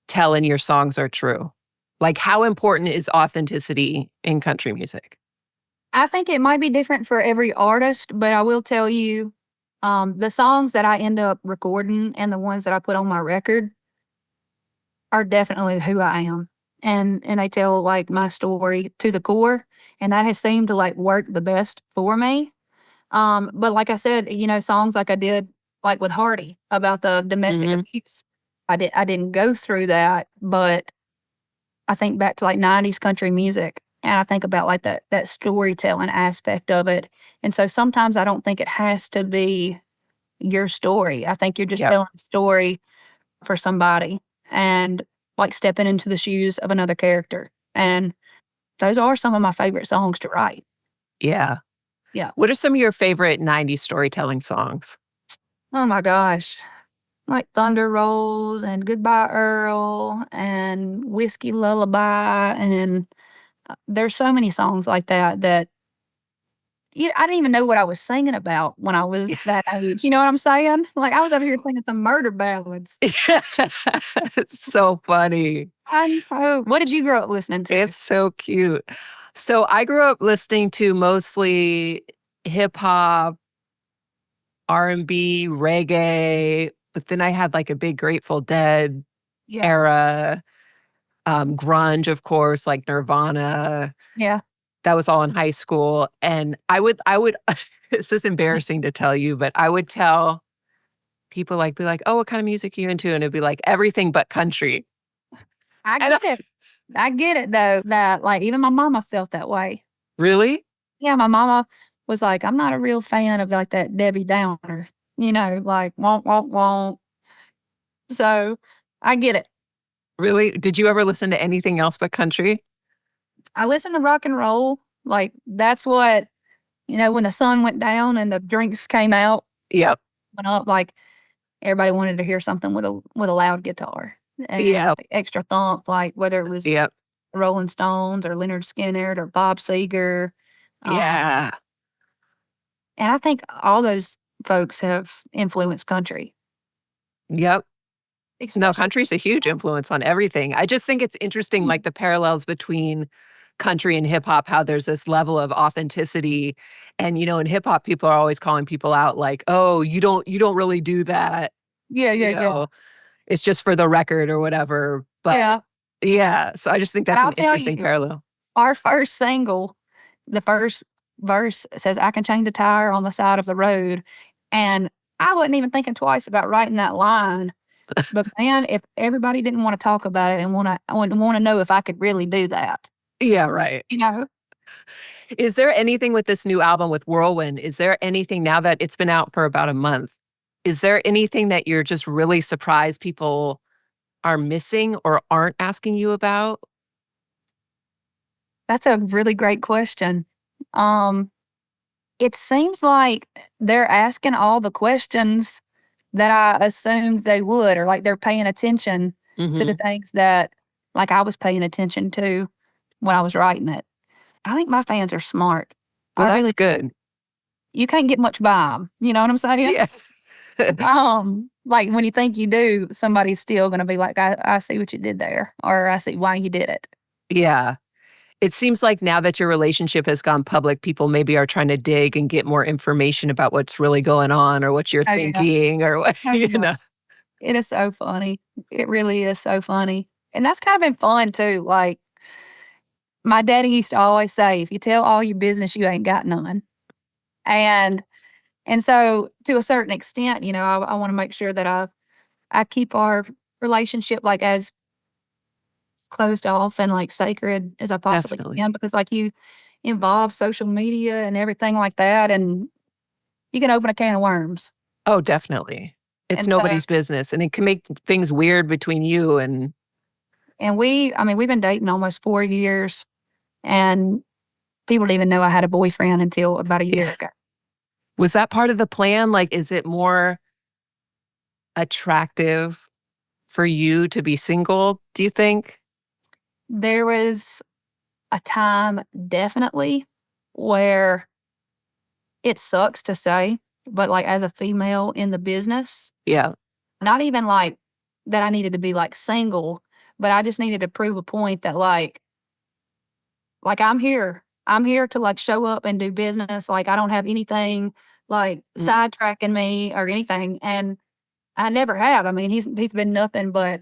tell in your songs are true? Like, how important is authenticity in country music? I think it might be different for every artist, but I will tell you, the songs that I end up recording and the ones that I put on my record are definitely who I am. And they tell like my story to the core. And that has seemed to like work the best for me. But like I said, songs like I did like with Hardy about the domestic Mhm. abuse. I didn't go through that, but I think back to like 90s country music, and I think about like that storytelling aspect of it. And so sometimes I don't think it has to be your story. I think you're just Yep. telling a story for somebody and like stepping into the shoes of another character. And those are some of my favorite songs to write. Yeah. Yeah. What are some of your favorite '90s storytelling songs? Oh my gosh. Like Thunder Rolls and Goodbye Earl and Whiskey Lullaby. And there's so many songs like that I didn't even know what I was singing about when I was that age. You know what I'm saying? Like I was over here singing some murder ballads. It's so funny. I know. What did you grow up listening to? It's so cute. So I grew up listening to mostly hip hop, R&B, reggae, but then I had like a big Grateful Dead Yeah. era, grunge, of course, like Nirvana. Yeah. That was all in high school, and I would this is embarrassing to tell you, but I would tell people, like, be like, "Oh, what kind of music are you into?" And it'd be like, "Everything but country." I And get it. I get it though, that like even my mama felt that way. really? Yeah, my mama was like, I'm not a real fan of like that Debbie Downer, like won't, won't, won't. So I get it. Really? Did you ever listen to anything else but country? I listen to rock and roll. Like that's what, when the sun went down and the drinks came out, Yep. went up, like everybody wanted to hear something with a loud guitar and Yep. like, extra thump, like whether it was Yep. Rolling Stones or Leonard Skinner or Bob Seger. Um, Yeah. And I think all those folks have influenced country, Yep. No, especially. country's a huge influence on everything. I just think it's interesting, like, the parallels between country and hip hop, how there's this level of authenticity. And, in hip hop, people are always calling people out like, "Oh, you don't really do that." Yeah, You yeah, yeah. know, it's just for the record or whatever. But Yeah. yeah, so I just think But that's an I'll tell interesting you, parallel. our first single, the first verse says, "I can change a tire on the side of the road." And I wasn't even thinking twice about writing that line. But man, if everybody didn't want to talk about it and want to know if I could really do that, Yeah, right. you know? Is there anything with this new album with Whirlwind? Is there anything now that it's been out for about a month? Is there anything that you're just really surprised people are missing or aren't asking you about? That's a really great question. Um, it seems like they're asking all the questions that I assumed they would, or like they're paying attention to the Mhm. things that like I was paying attention to when I was writing it. I think my fans are smart. Well, I that's really good. you can't get much by them. You know what I'm saying? Yes. Like when you think you do, somebody's still gonna be like, I see what you did there, or I see why you did it. Yeah. It seems like now that your relationship has gone public, people maybe are trying to dig and get more information about what's really going on or what you're Oh yeah. thinking or what, Oh you yeah. know? It is so funny. It really is so funny. And that's kind of been fun too. Like my daddy used to always say, if you tell all your business, you ain't got none. And and so to a certain extent, I want to make sure that I keep our relationship like as closed off and like sacred as I possibly Definitely. can because like you involve social media and everything like that and you can open a can of worms. Oh, definitely. It's And so nobody's business, and it can make things weird between you and and we've been dating almost 4 years and people didn't even know I had a boyfriend until about a year yeah. ago. Was that part of the plan? Like, is it more attractive for you to be single, do you think? There was a time definitely where it sucks to say, but like as a female in the business, Yeah. not even like that I needed to be like single, but I just needed to prove a point that like I'm here. I'm here to like show up and do business. Like I don't have anything like Mm, sidetracking me or anything. And I never have. I mean, he's been nothing but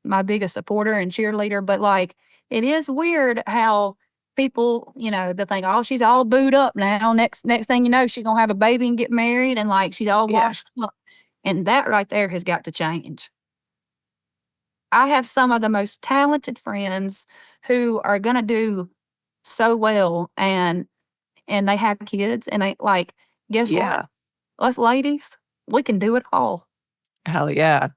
my biggest supporter and cheerleader. But like it is weird how people, they think, oh, she's all booed up now. Next thing you know, she's gonna have a baby and get married and like she's all yeah. washed up. And that right there has got to change. I have some of the most talented friends who are gonna do so well and they have kids and they like, guess what? Yeah. Us ladies, we can do it all. Hell yeah.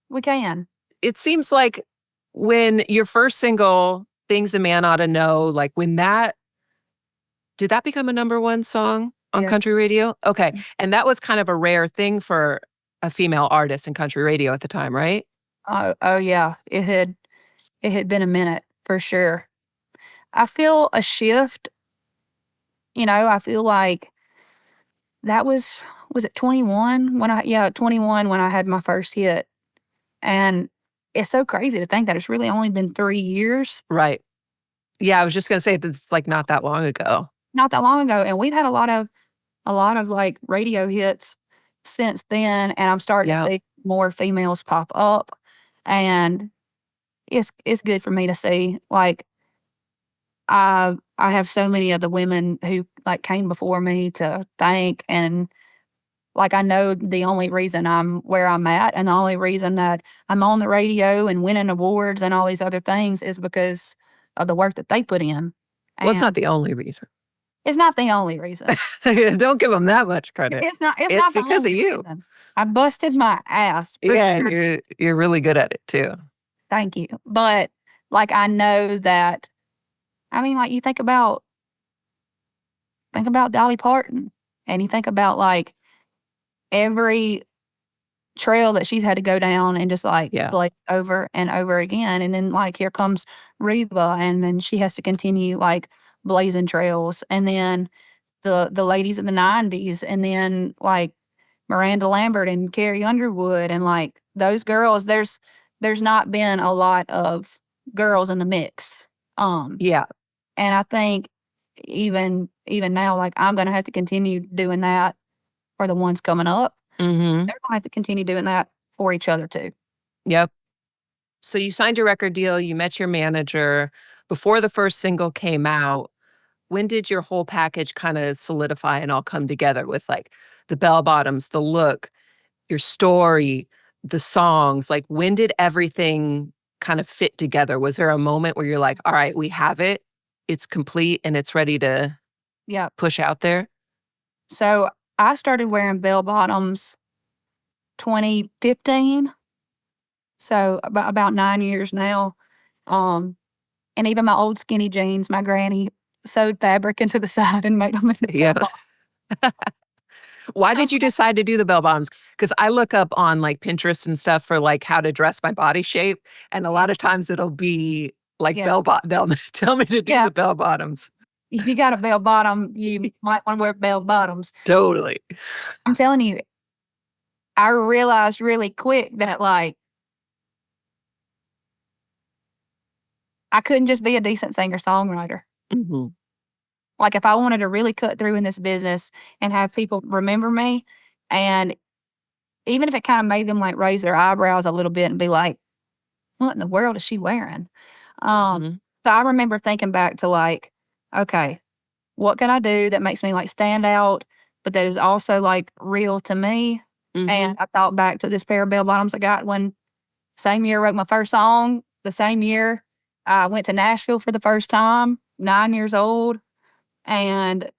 We can. It seems like when your first single, "Things a Man Oughta Know," like, when that did that become a number 1 song on Yeah. country radio? Okay, and that was kind of a rare thing for a female artist in country radio at the time, right? Oh yeah. It had been a minute for sure. I feel a shift, I feel like that was it 21 when 21 when I had my first hit. And it's so crazy to think that it's really only been 3 years, Right. Yeah, I was just gonna say it's, like, not that long ago. not that long ago, and we've had a lot of, like, radio hits since then, and I'm starting to Yeah. see more females pop up, and it's good for me to see, like, I have so many of the women who, like, came before me to thank, and, like, I know the only reason I'm where I'm at and the only reason that I'm on the radio and winning awards and all these other things is because of the work that they put in, Well, it's and not the only reason. it's not the only reason. Don't give them that much credit. It's It's not the because of only you. reason. I busted my ass for Yeah, and sure. you're really good at it too. Thank you. But, like, I know that I mean, like, you think about Dolly Parton, and you think about, like, every trail that she's had to go down and just, like, Yeah. blaze over and over again, and then, like, here comes Reba, and then she has to continue, like, blazing trails, and then the ladies in the 90s, and then like Miranda Lambert and Carrie Underwood and like those girls. There's not been a lot of girls in the mix. Yeah. And I think even now, like I'm gonna have to continue doing that for the ones coming up. Mhm. They're gonna have to continue doing that for each other too. Yep. So you signed your record deal, you met your manager. Before the first single came out, when did your whole package kinda solidify and all come together with, like, the bell bottoms, the look, your story, the songs? Like, when did everything kind of fit together? Was there a moment where you're like, "All right, we have it. It's complete, and it's ready to Yeah. push out there?" So I started wearing bell bottoms 2015. So about 9 years now. Um, and even my old skinny jeans, my granny sewed fabric into the side and made them into bell Yes. Why did you bottoms. decide to do the bell bottoms? Because I look up on, like, Pinterest and stuff for, like, how to dress my body shape, and a lot of times it'll be, like, Yeah. they'll tell me to do Yeah. the bell bottoms. If you got a bell bottom, you might want to wear bell bottoms. Totally. I'm telling you, I realized really quick that like I couldn't just be a decent singer songwriter. Mhm. Like if I wanted to really cut through in this business and have people remember me, and even if it kind of made them like raise their eyebrows a little bit and be like, "What in the world is she wearing?" Mhm. So I remember thinking back to like, okay, what can I do that makes me like stand out, but that is also like real to me? And Mhm. I thought back to this pair of bell bottoms I got when same year I wrote my first song. The same year I went to Nashville for the first time, 9 years old. And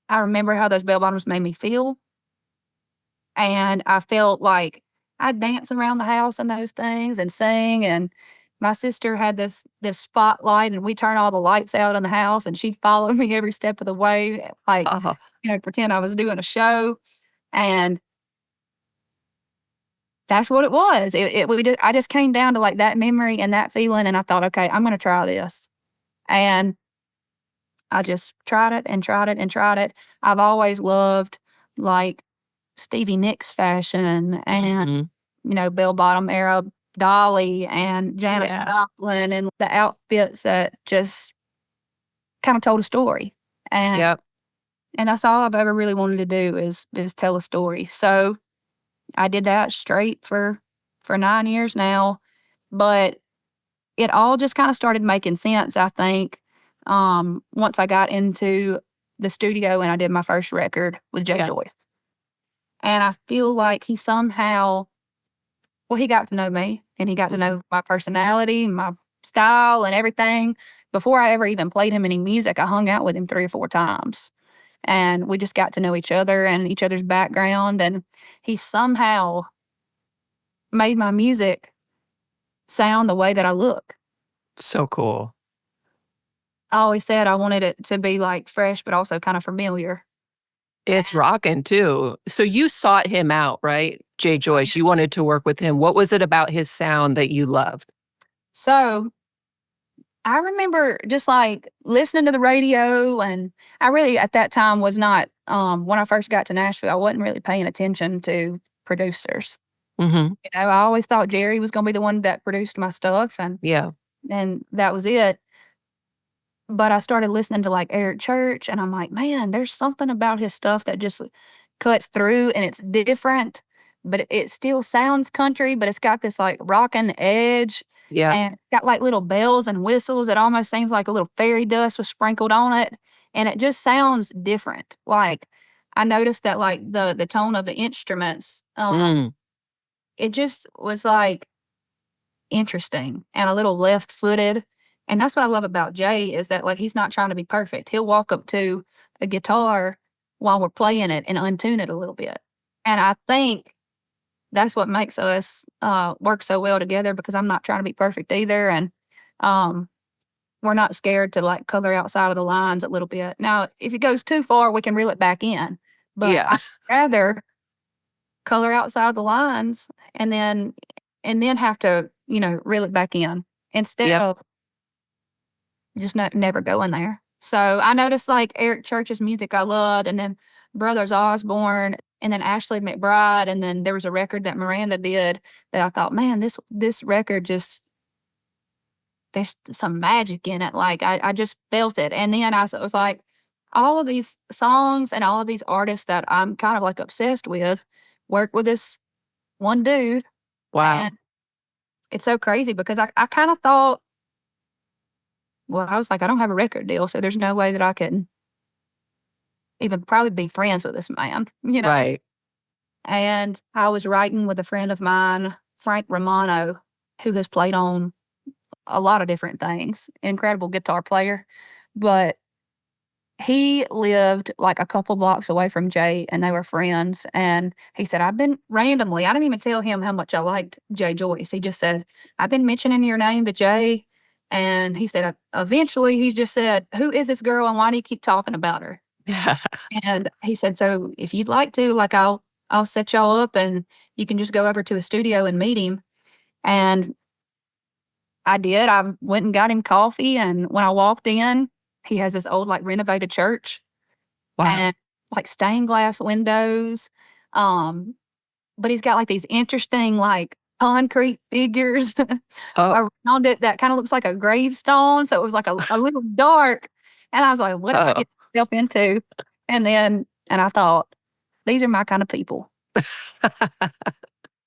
I remember how those bell bottoms made me feel. And I felt like I'd dance around the house in those things and sing. And my sister had this spotlight, and we turn all the lights out in the house, and she'd follow me every step of the way, like, Uh-huh. pretend I was doing a show. And that's what it was. I just came down to like that memory and that feeling, and I thought, okay, I'm gonna try this. And I just tried it and tried it and tried it. I've always loved like Stevie Nicks fashion and, Mhm. bell bottom era Dolly and Janis Yeah. Joplin and the outfits that just kind of told a story. And Yep. and that's all I've ever really wanted to do is tell a story. So I did that straight for 9 years now. But it all just kinda started making sense, I think, once I got into the studio and I did my first record with Jay Yeah. Joyce. And I feel like he somehow he got to know me, and he got to Mhm. know my personality, my style, and everything. Before I ever even played him any music, I hung out with him 3 or 4 times, and we just got to know each other and each other's background, and he somehow made my music sound the way that I look. So cool. I always said I wanted it to be, like, fresh, but also kinda familiar. It's rocking too. So you sought him out, right? Jay Oh, yeah. Joyce, you wanted to work with him. What was it about his sound that you loved? So, I remember just, like, listening to the radio, and I really, at that time, was not, when I first got to Nashville, I wasn't really paying attention to producers. Mhm. I always thought Jerry was gonna be the one that produced my stuff, Yeah. and that was it. But I started listening to, like, Eric Church, and I'm like, "Man, there's something about his stuff that just cuts through, and it's different, but it still sounds country, but it's got this, like, rockin' edge, Yeah. and got, like, little bells and whistles. It almost seems like a little fairy dust was sprinkled on it, and it just sounds different." Like, I noticed that, like, the tone of the instruments, Mm. it just was, like, interesting and a little left-footed, and that's what I love about Jay is that, like, he's not trying to be perfect. He'll walk up to a guitar while we're playing it and untune it a little bit, and I think that's what makes us, work so well together because I'm not trying to be perfect either, and, um, we're not scared to, like, color outside of the lines a little bit. Now, if it goes too far, we can reel it back in, but Yeah. I'd rather color outside of the lines and then have to, reel it back in instead Yep. of just not never going there. So I noticed like Eric Church's music I loved, and then Brothers Osborne, and then Ashley McBryde, and then there was a record that Miranda did that I thought, man, this record just there's some magic in it. Like I just felt it. And then I was like, all of these songs and all of these artists that I'm kind of like obsessed with work with this one dude. Wow. And it's so crazy because I kind of thought, well, I was like, I don't have a record deal, so there's no way that I can even probably be friends with this man, you know? Right. And I was writing with a friend of mine, Frank Romano, who has played on a lot of different things, incredible guitar player. But he lived like a couple blocks away from Jay and they were friends. And he said, I've been randomly, I didn't even tell him how much I liked Jay Joyce. He just said, I've been mentioning your name to Jay. And he said, eventually he just said, who is this girl and why do you keep talking about her? Yeah. And he said, so if you'd like to, like, I'll set y'all up and you can just go over to a studio and meet him. And I did. I went and got him coffee. And when I walked in, he has this old, like, renovated church Wow. and like stained glass windows. But he's got like these interesting, like, concrete figures Oh, around it that kind of looks like a gravestone. So it was like a little dark. And I was like, what did I oh. get myself into? And I thought, these are my kind of people.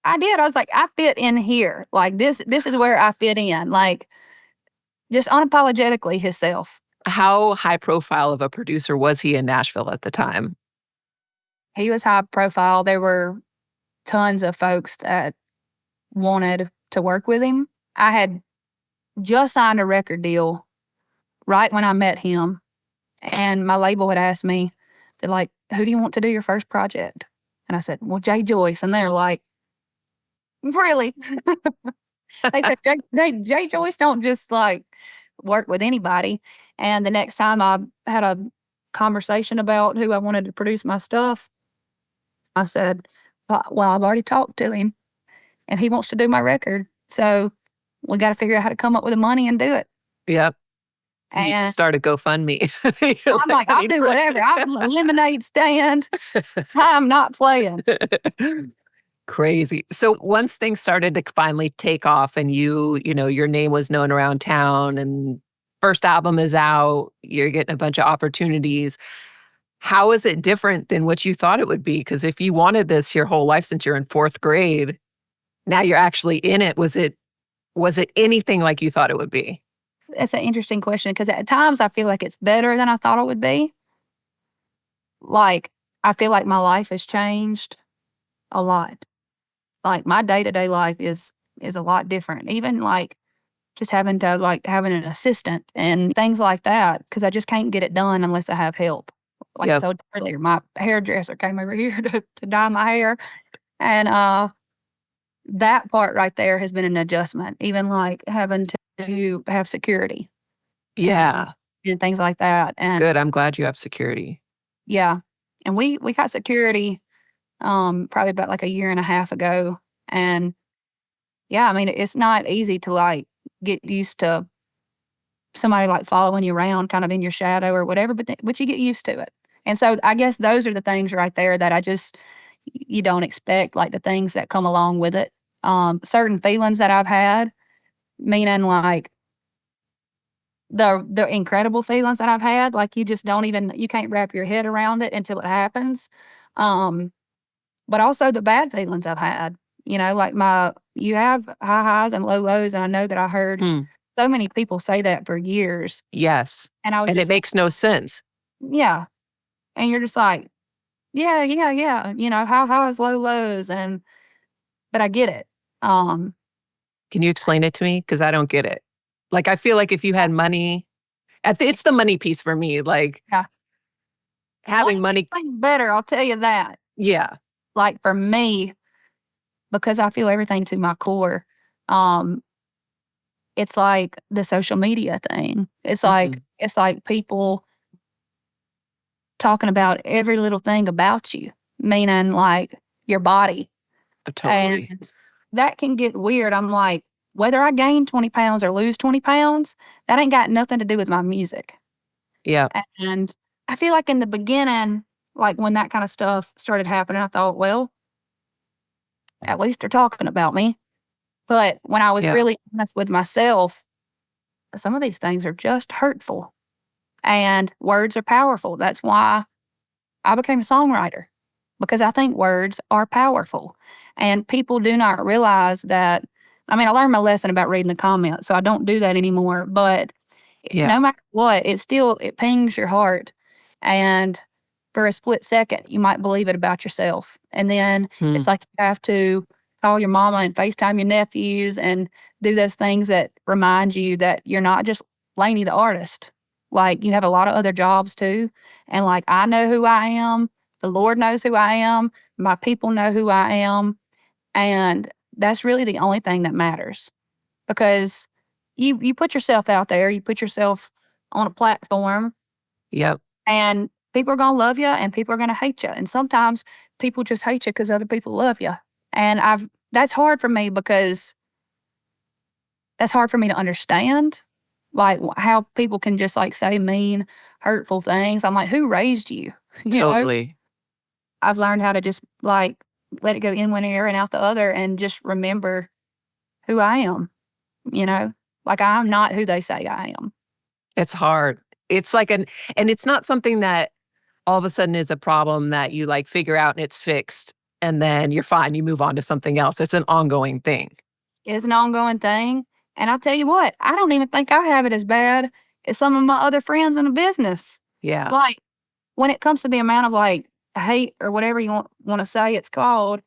I did. I was like, I fit in here. Like this is where I fit in. Like just unapologetically himself. How high profile of a producer was he in Nashville at the time? He was high profile. There were tons of folks that wanted to work with him. I had just signed a record deal right when I met him. And my label had asked me, they're like, who do you want to do your first project? And I said, well, Jay Joyce. And they're like, really? They said, Jay Joyce don't just like work with anybody. And the next time I had a conversation about who I wanted to produce my stuff, I said, well, I've already talked to him and he wants to do my record. So we got to figure out how to come up with the money and do it. Yep. You And start a GoFundMe. You're I'm like, I I'll need do money. whatever. I'm a lemonade stand. I'm not playing. Crazy. So once things started to finally take off and your name was known around town and first album is out, you're getting a bunch of opportunities. How is it different than what you thought it would be? Because if you wanted this your whole life since you're in fourth grade, now you're actually in it. Was it anything like you thought it would be? That's an interesting question because at times I feel like it's better than I thought it would be. Like, I feel like my life has changed a lot. Like, my day-to-day life is a lot different. Even, like, just having an assistant and things like that because I just can't get it done unless I have help. Like I Yep. told you earlier, my hairdresser came over here to dye my hair, and, that part right there has been an adjustment, even, like, having to have security Yeah. and things like that, and Good. I'm glad you have security. yeah, and we got security, probably about, like, a year and a half ago, and, yeah, I mean, it's not easy to, like, get used to somebody, like, following you around kind of in your shadow or whatever, but you get used to it, and so I guess those are the things right there that you don't expect, like, the things that come along with it. Certain feelings that I've had, meaning, like, the incredible feelings that I've had, like, you can't wrap your head around it until it happens. Um, but also the bad feelings I've had, like you have high highs and low lows, and I know that I heard Hmm. so many people say that for years, Yes. and I was And it just makes no sense. yeah, and you're just like, "Yeah, yeah, yeah," "How highs, low lows," but I get it. Um, Can you explain it to me? Because I don't get it. Like, I feel like if you had money, it's the money piece for me. Like, yeah, having money. better, I'll tell you that. Yeah. Like, for me, because I feel everything to my core, um, it's like the social media thing. Mhm. It's like people talking about every little thing about you, meaning, like, your body, Totally. and that can get weird. I'm like, whether I gain 20 pounds or lose 20 pounds, that ain't got nothing to do with my music. Yeah. And I feel like in the beginning, like when that kind of stuff started happening, I thought, well, at least they're talking about me. But when I was Yeah. really honest with myself, some of these things are just hurtful and words are powerful. That's why I became a songwriter, because I think words are powerful. And people do not realize that. I mean, I learned my lesson about reading the comments, so I don't do that anymore. But Yeah. no matter what, it pings your heart. And for a split second, you might believe it about yourself. And then Hmm. it's like you have to call your mama and FaceTime your nephews and do those things that remind you that you're not just Lainey the artist. Like, you have a lot of other jobs too. And like, I know who I am. The Lord knows who I am. My people know who I am. And that's really the only thing that matters, because you put yourself out there, you put yourself on a platform, Yep. and people are gonna love you and people are gonna hate you. And sometimes people just hate you because other people love you. And that's hard for me, because that's hard for me to understand, like how people can just like say mean, hurtful things. I'm like, who raised you? You know, Totally. I've learned how to just like let it go in one ear and out the other and just remember who I am, you know? Like, I'm not who they say I am. It's hard. It's like and it's not something that all of a sudden is a problem that you like figure out and it's fixed and then you're fine. You move on to something else. It's an ongoing thing. It's an ongoing thing. And I'll tell you what, I don't even think I have it as bad as some of my other friends in the business. Yeah. Like, when it comes to the amount of like hate or whatever you want to say it's called,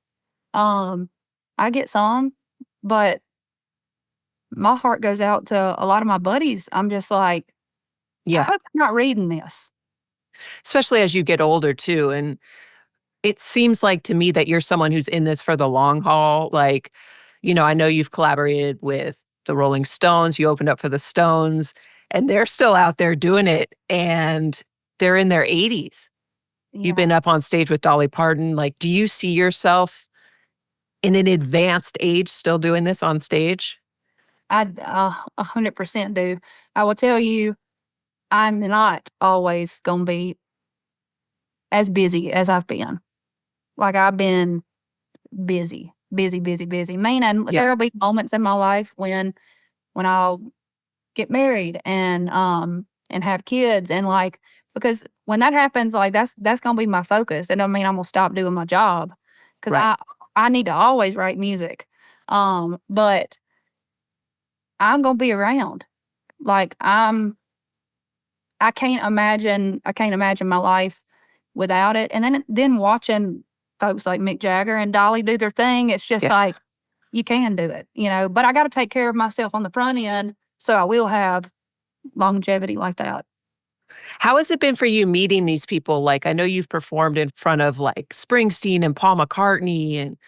um, I get some, but my heart goes out to a lot of my buddies. I'm just like, I Yeah. hope I'm not reading this. Especially as you get older too. And it seems like to me that you're someone who's in this for the long haul. Like, I know you've collaborated with the Rolling Stones. You opened up for the Stones, and they're still out there doing it, and they're in their 80s. You've Yeah, been up on stage with Dolly Parton. Like, do you see yourself in an advanced age still doing this on stage? I 100% do. I will tell you, I'm not always gonna be as busy as I've been. Like, I've been busy, busy, busy, busy. Meaning Yeah. there'll be moments in my life when I'll get married and have kids, and like, because when that happens, like that's gonna be my focus. It don't mean I'm gonna stop doing my job, because Right. I need to always write music. But I'm gonna be around. Like, I can't imagine my life without it. And then watching folks like Mick Jagger and Dolly do their thing, it's just Yeah. like, you can do it, but I gotta take care of myself on the front end, so I will have longevity like that. How has it been for you meeting these people? Like, I know you've performed in front of like Springsteen and Paul McCartney, and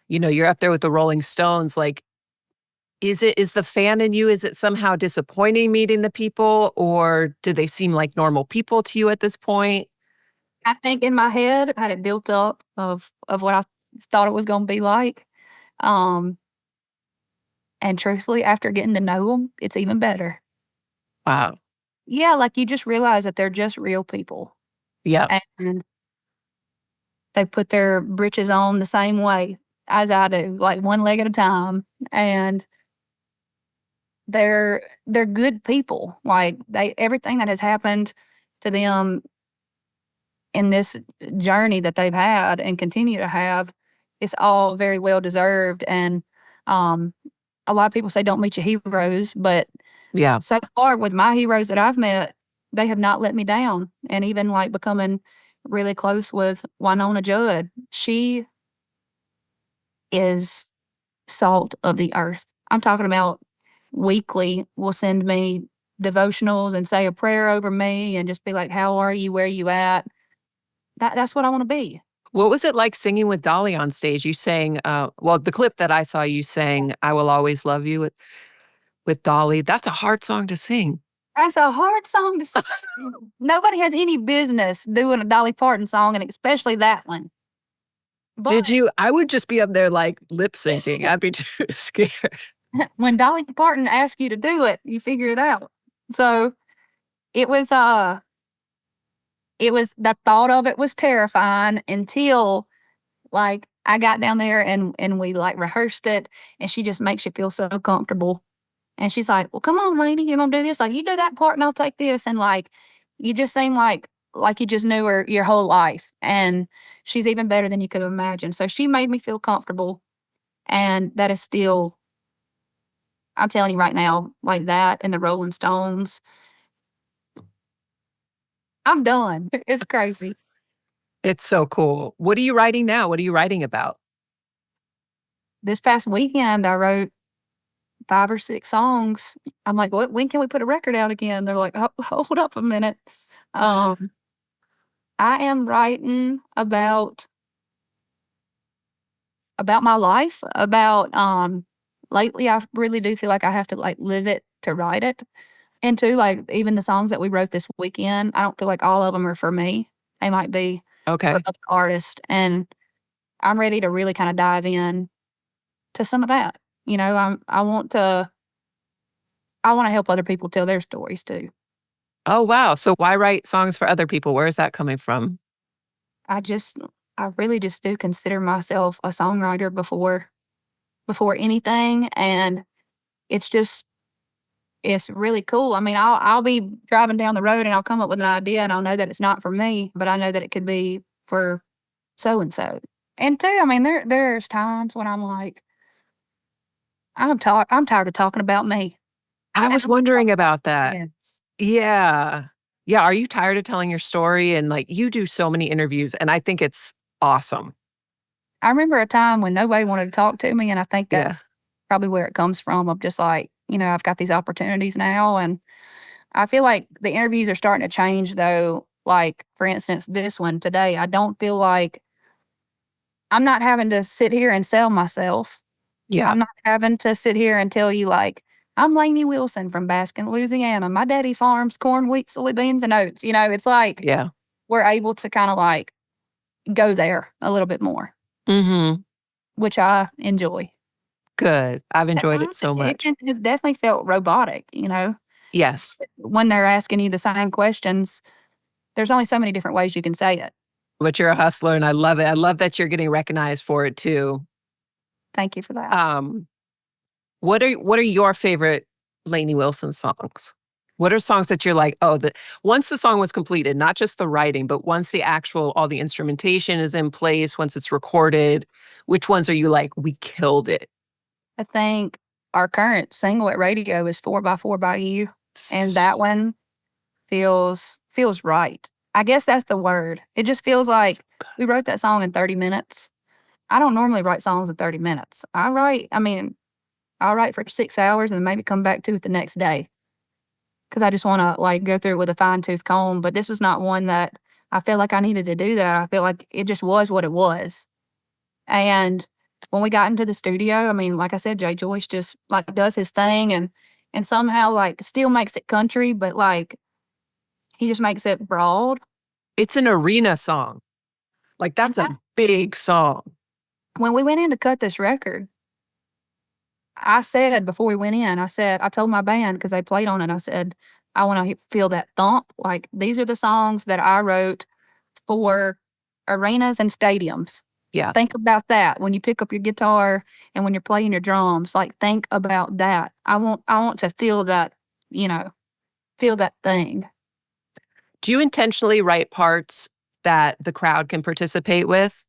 you're up there with the Rolling Stones. Like, is the fan in you, is it somehow disappointing meeting the people, or do they seem like normal people to you at this point? I think in my head, I had it built up of what I thought it was gonna be like, um, and truthfully, after getting to know them, it's even better. Wow. Yeah, like, you just realize that they're just real people, Yeah. and they put their britches on the same way as I do, like, one leg at a time, and they're good people. Like, everything that has happened to them in this journey that they've had and continue to have, it's all very well deserved. And um, a lot of people say don't meet your heroes, but Yeah. so far with my heroes that I've met, they have not let me down. And even like becoming really close with Winona Judd, she is salt of the earth. I'm talking about weekly will send me devotionals and say a prayer over me and just be like, how are you? Where are you at? That's what I want to be. What was it like singing with Dolly on stage? You sang, well, the clip that I saw, you sang "I Will Always Love You" with Dolly. That's a hard song to sing. That's a hard song to sing. Nobody has any business doing a Dolly Parton song, and especially that one. But Did you? I would just be up there like lip syncing. I'd be too scared. when Dolly Parton asks you to do it, you figure it out. So it was the thought of it was terrifying until like I got down there and we like rehearsed it, and she just makes you feel so comfortable. And she's like, "Well, come on, Lainey, you're gonna do this. Like, you do that part, and I'll take this." And like, you just seem like you just knew her your whole life. And she's even better than you could imagine. So she made me feel comfortable, and that is still, I'm telling you right now, like that and the Rolling Stones. I'm done. It's crazy. It's so cool. What are you writing now? What are you writing about? This past weekend, I wrote 5 or 6 songs. I'm like, "What? When can we put a record out again?" They're like, "Oh, hold up a minute." Um, I am writing about my life, lately I really do feel like I have to like live it to write it. And too, like even the songs that we wrote this weekend, I don't feel like all of them are for me. They might be for Okay. other artists, and I'm ready to really kind of dive in to some of that. I want to help other people tell their stories too. Oh, wow. So why write songs for other people? Where is that coming from? I just I really just do consider myself a songwriter before anything, and it's just it's really cool. I mean, I'll be driving down the road and I'll come up with an idea and I'll know that it's not for me, but I know that it could be for so and so. And too, I mean, there's times when I'm like, I'm tired of talking about me. I And was wondering about that. yes. Yeah. Yeah. Are you tired of telling your story? And like you do so many interviews, and I think it's awesome. I remember a time when nobody wanted to talk to me, and I think Yeah. that's probably where it comes from of just like, I've got these opportunities now, and I feel like the interviews are starting to change though. Like, for instance, this one today, I don't feel like I'm not having to sit here and sell myself. Yeah. I'm not having to sit here and tell you, like, "I'm Lainey Wilson from Baskin, Louisiana. My daddy farms corn, wheat, soybeans, and oats." It's like Yeah. we're able to kinda, like, go there a little bit more, Hmm. which I enjoy. Good. I've At enjoyed it times, so much. it has definitely felt robotic, Yes. when they're asking you the same questions. There's only so many different ways you can say it. But you're a hustler, and I love it. I love that you're getting recognized for it too. Thank you for that. Um, what are your favorite Lainey Wilson songs? What are songs that you're like, oh, once the song was completed, not just the writing, but once the actual all the instrumentation is in place, once it's recorded, which ones are you like, we killed it? I think our current single at radio is 4 by 4 by You, and that one feels right. I guess that's the word. It just feels like we wrote that song in 30 minutes. I don't normally write songs in 30 minutes. I'll write for 6 hours and then maybe come back to it the next day because I just wanna, like, go through it with a fine-tooth comb, but this was not one that I felt like I needed to do that. I feel like it just was what it was. And when we got into the studio, I mean, like I said, Jay Joyce just, like, does his thing and somehow, like, still makes it country, but, like, he just makes it broad. It's an arena song. Like, And that's that a big song. when we went in to cut this record, I said before we went in, I told my band because they played on it, I said, "I wanna feel that thump, like, these are the songs that I wrote for arenas and stadiums. Yeah. Think about that when you pick up your guitar and when you're playing your drums, like, think about that. I want to feel that, you know, feel that thing." Do you intentionally write parts that the crowd can participate with?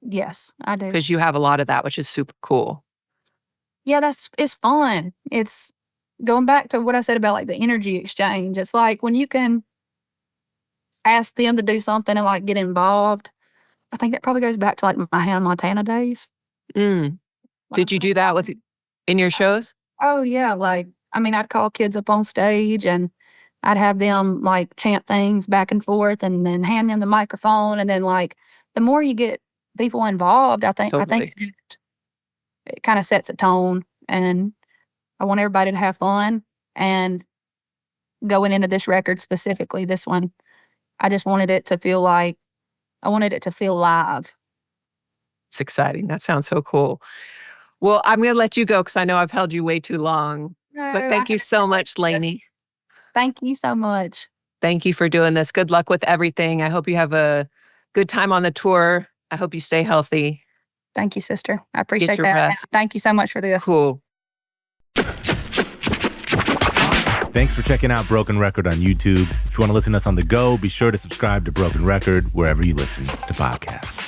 Yes, I do. Because you have a lot of that, which is super cool. Yeah, it's fun. It's going back to what I said about, like, the energy exchange. It's like when you can ask them to do something and, like, get involved. I think that probably goes back to, like, my Hannah Montana days. Mm. When I Did you first do that with in your shows? Oh, yeah, like, I mean, I'd call kids up on stage, and I'd have them, like, chant things back and forth and then hand them the microphone, and then, like, the more you get people involved, I think Totally. it kinda sets a tone, and I want everybody to have fun, and going into this record specifically, this one, I just wanted it to feel like I wanted it to feel live. It's exciting. That sounds so cool. Well, I'm gonna let you go because I know I've held you way too long. No, But I thank you had so no much, idea. Lainey. Thank you so much. Thank you for doing this. Good luck with everything. I hope you have a good time on the tour. I hope you stay healthy. Thank you, sister. I Get appreciate your that. rest. Thank you so much for this. Cool. Thanks for checking out Broken Record on YouTube. If you want to listen to us on the go, be sure to subscribe to Broken Record wherever you listen to podcasts.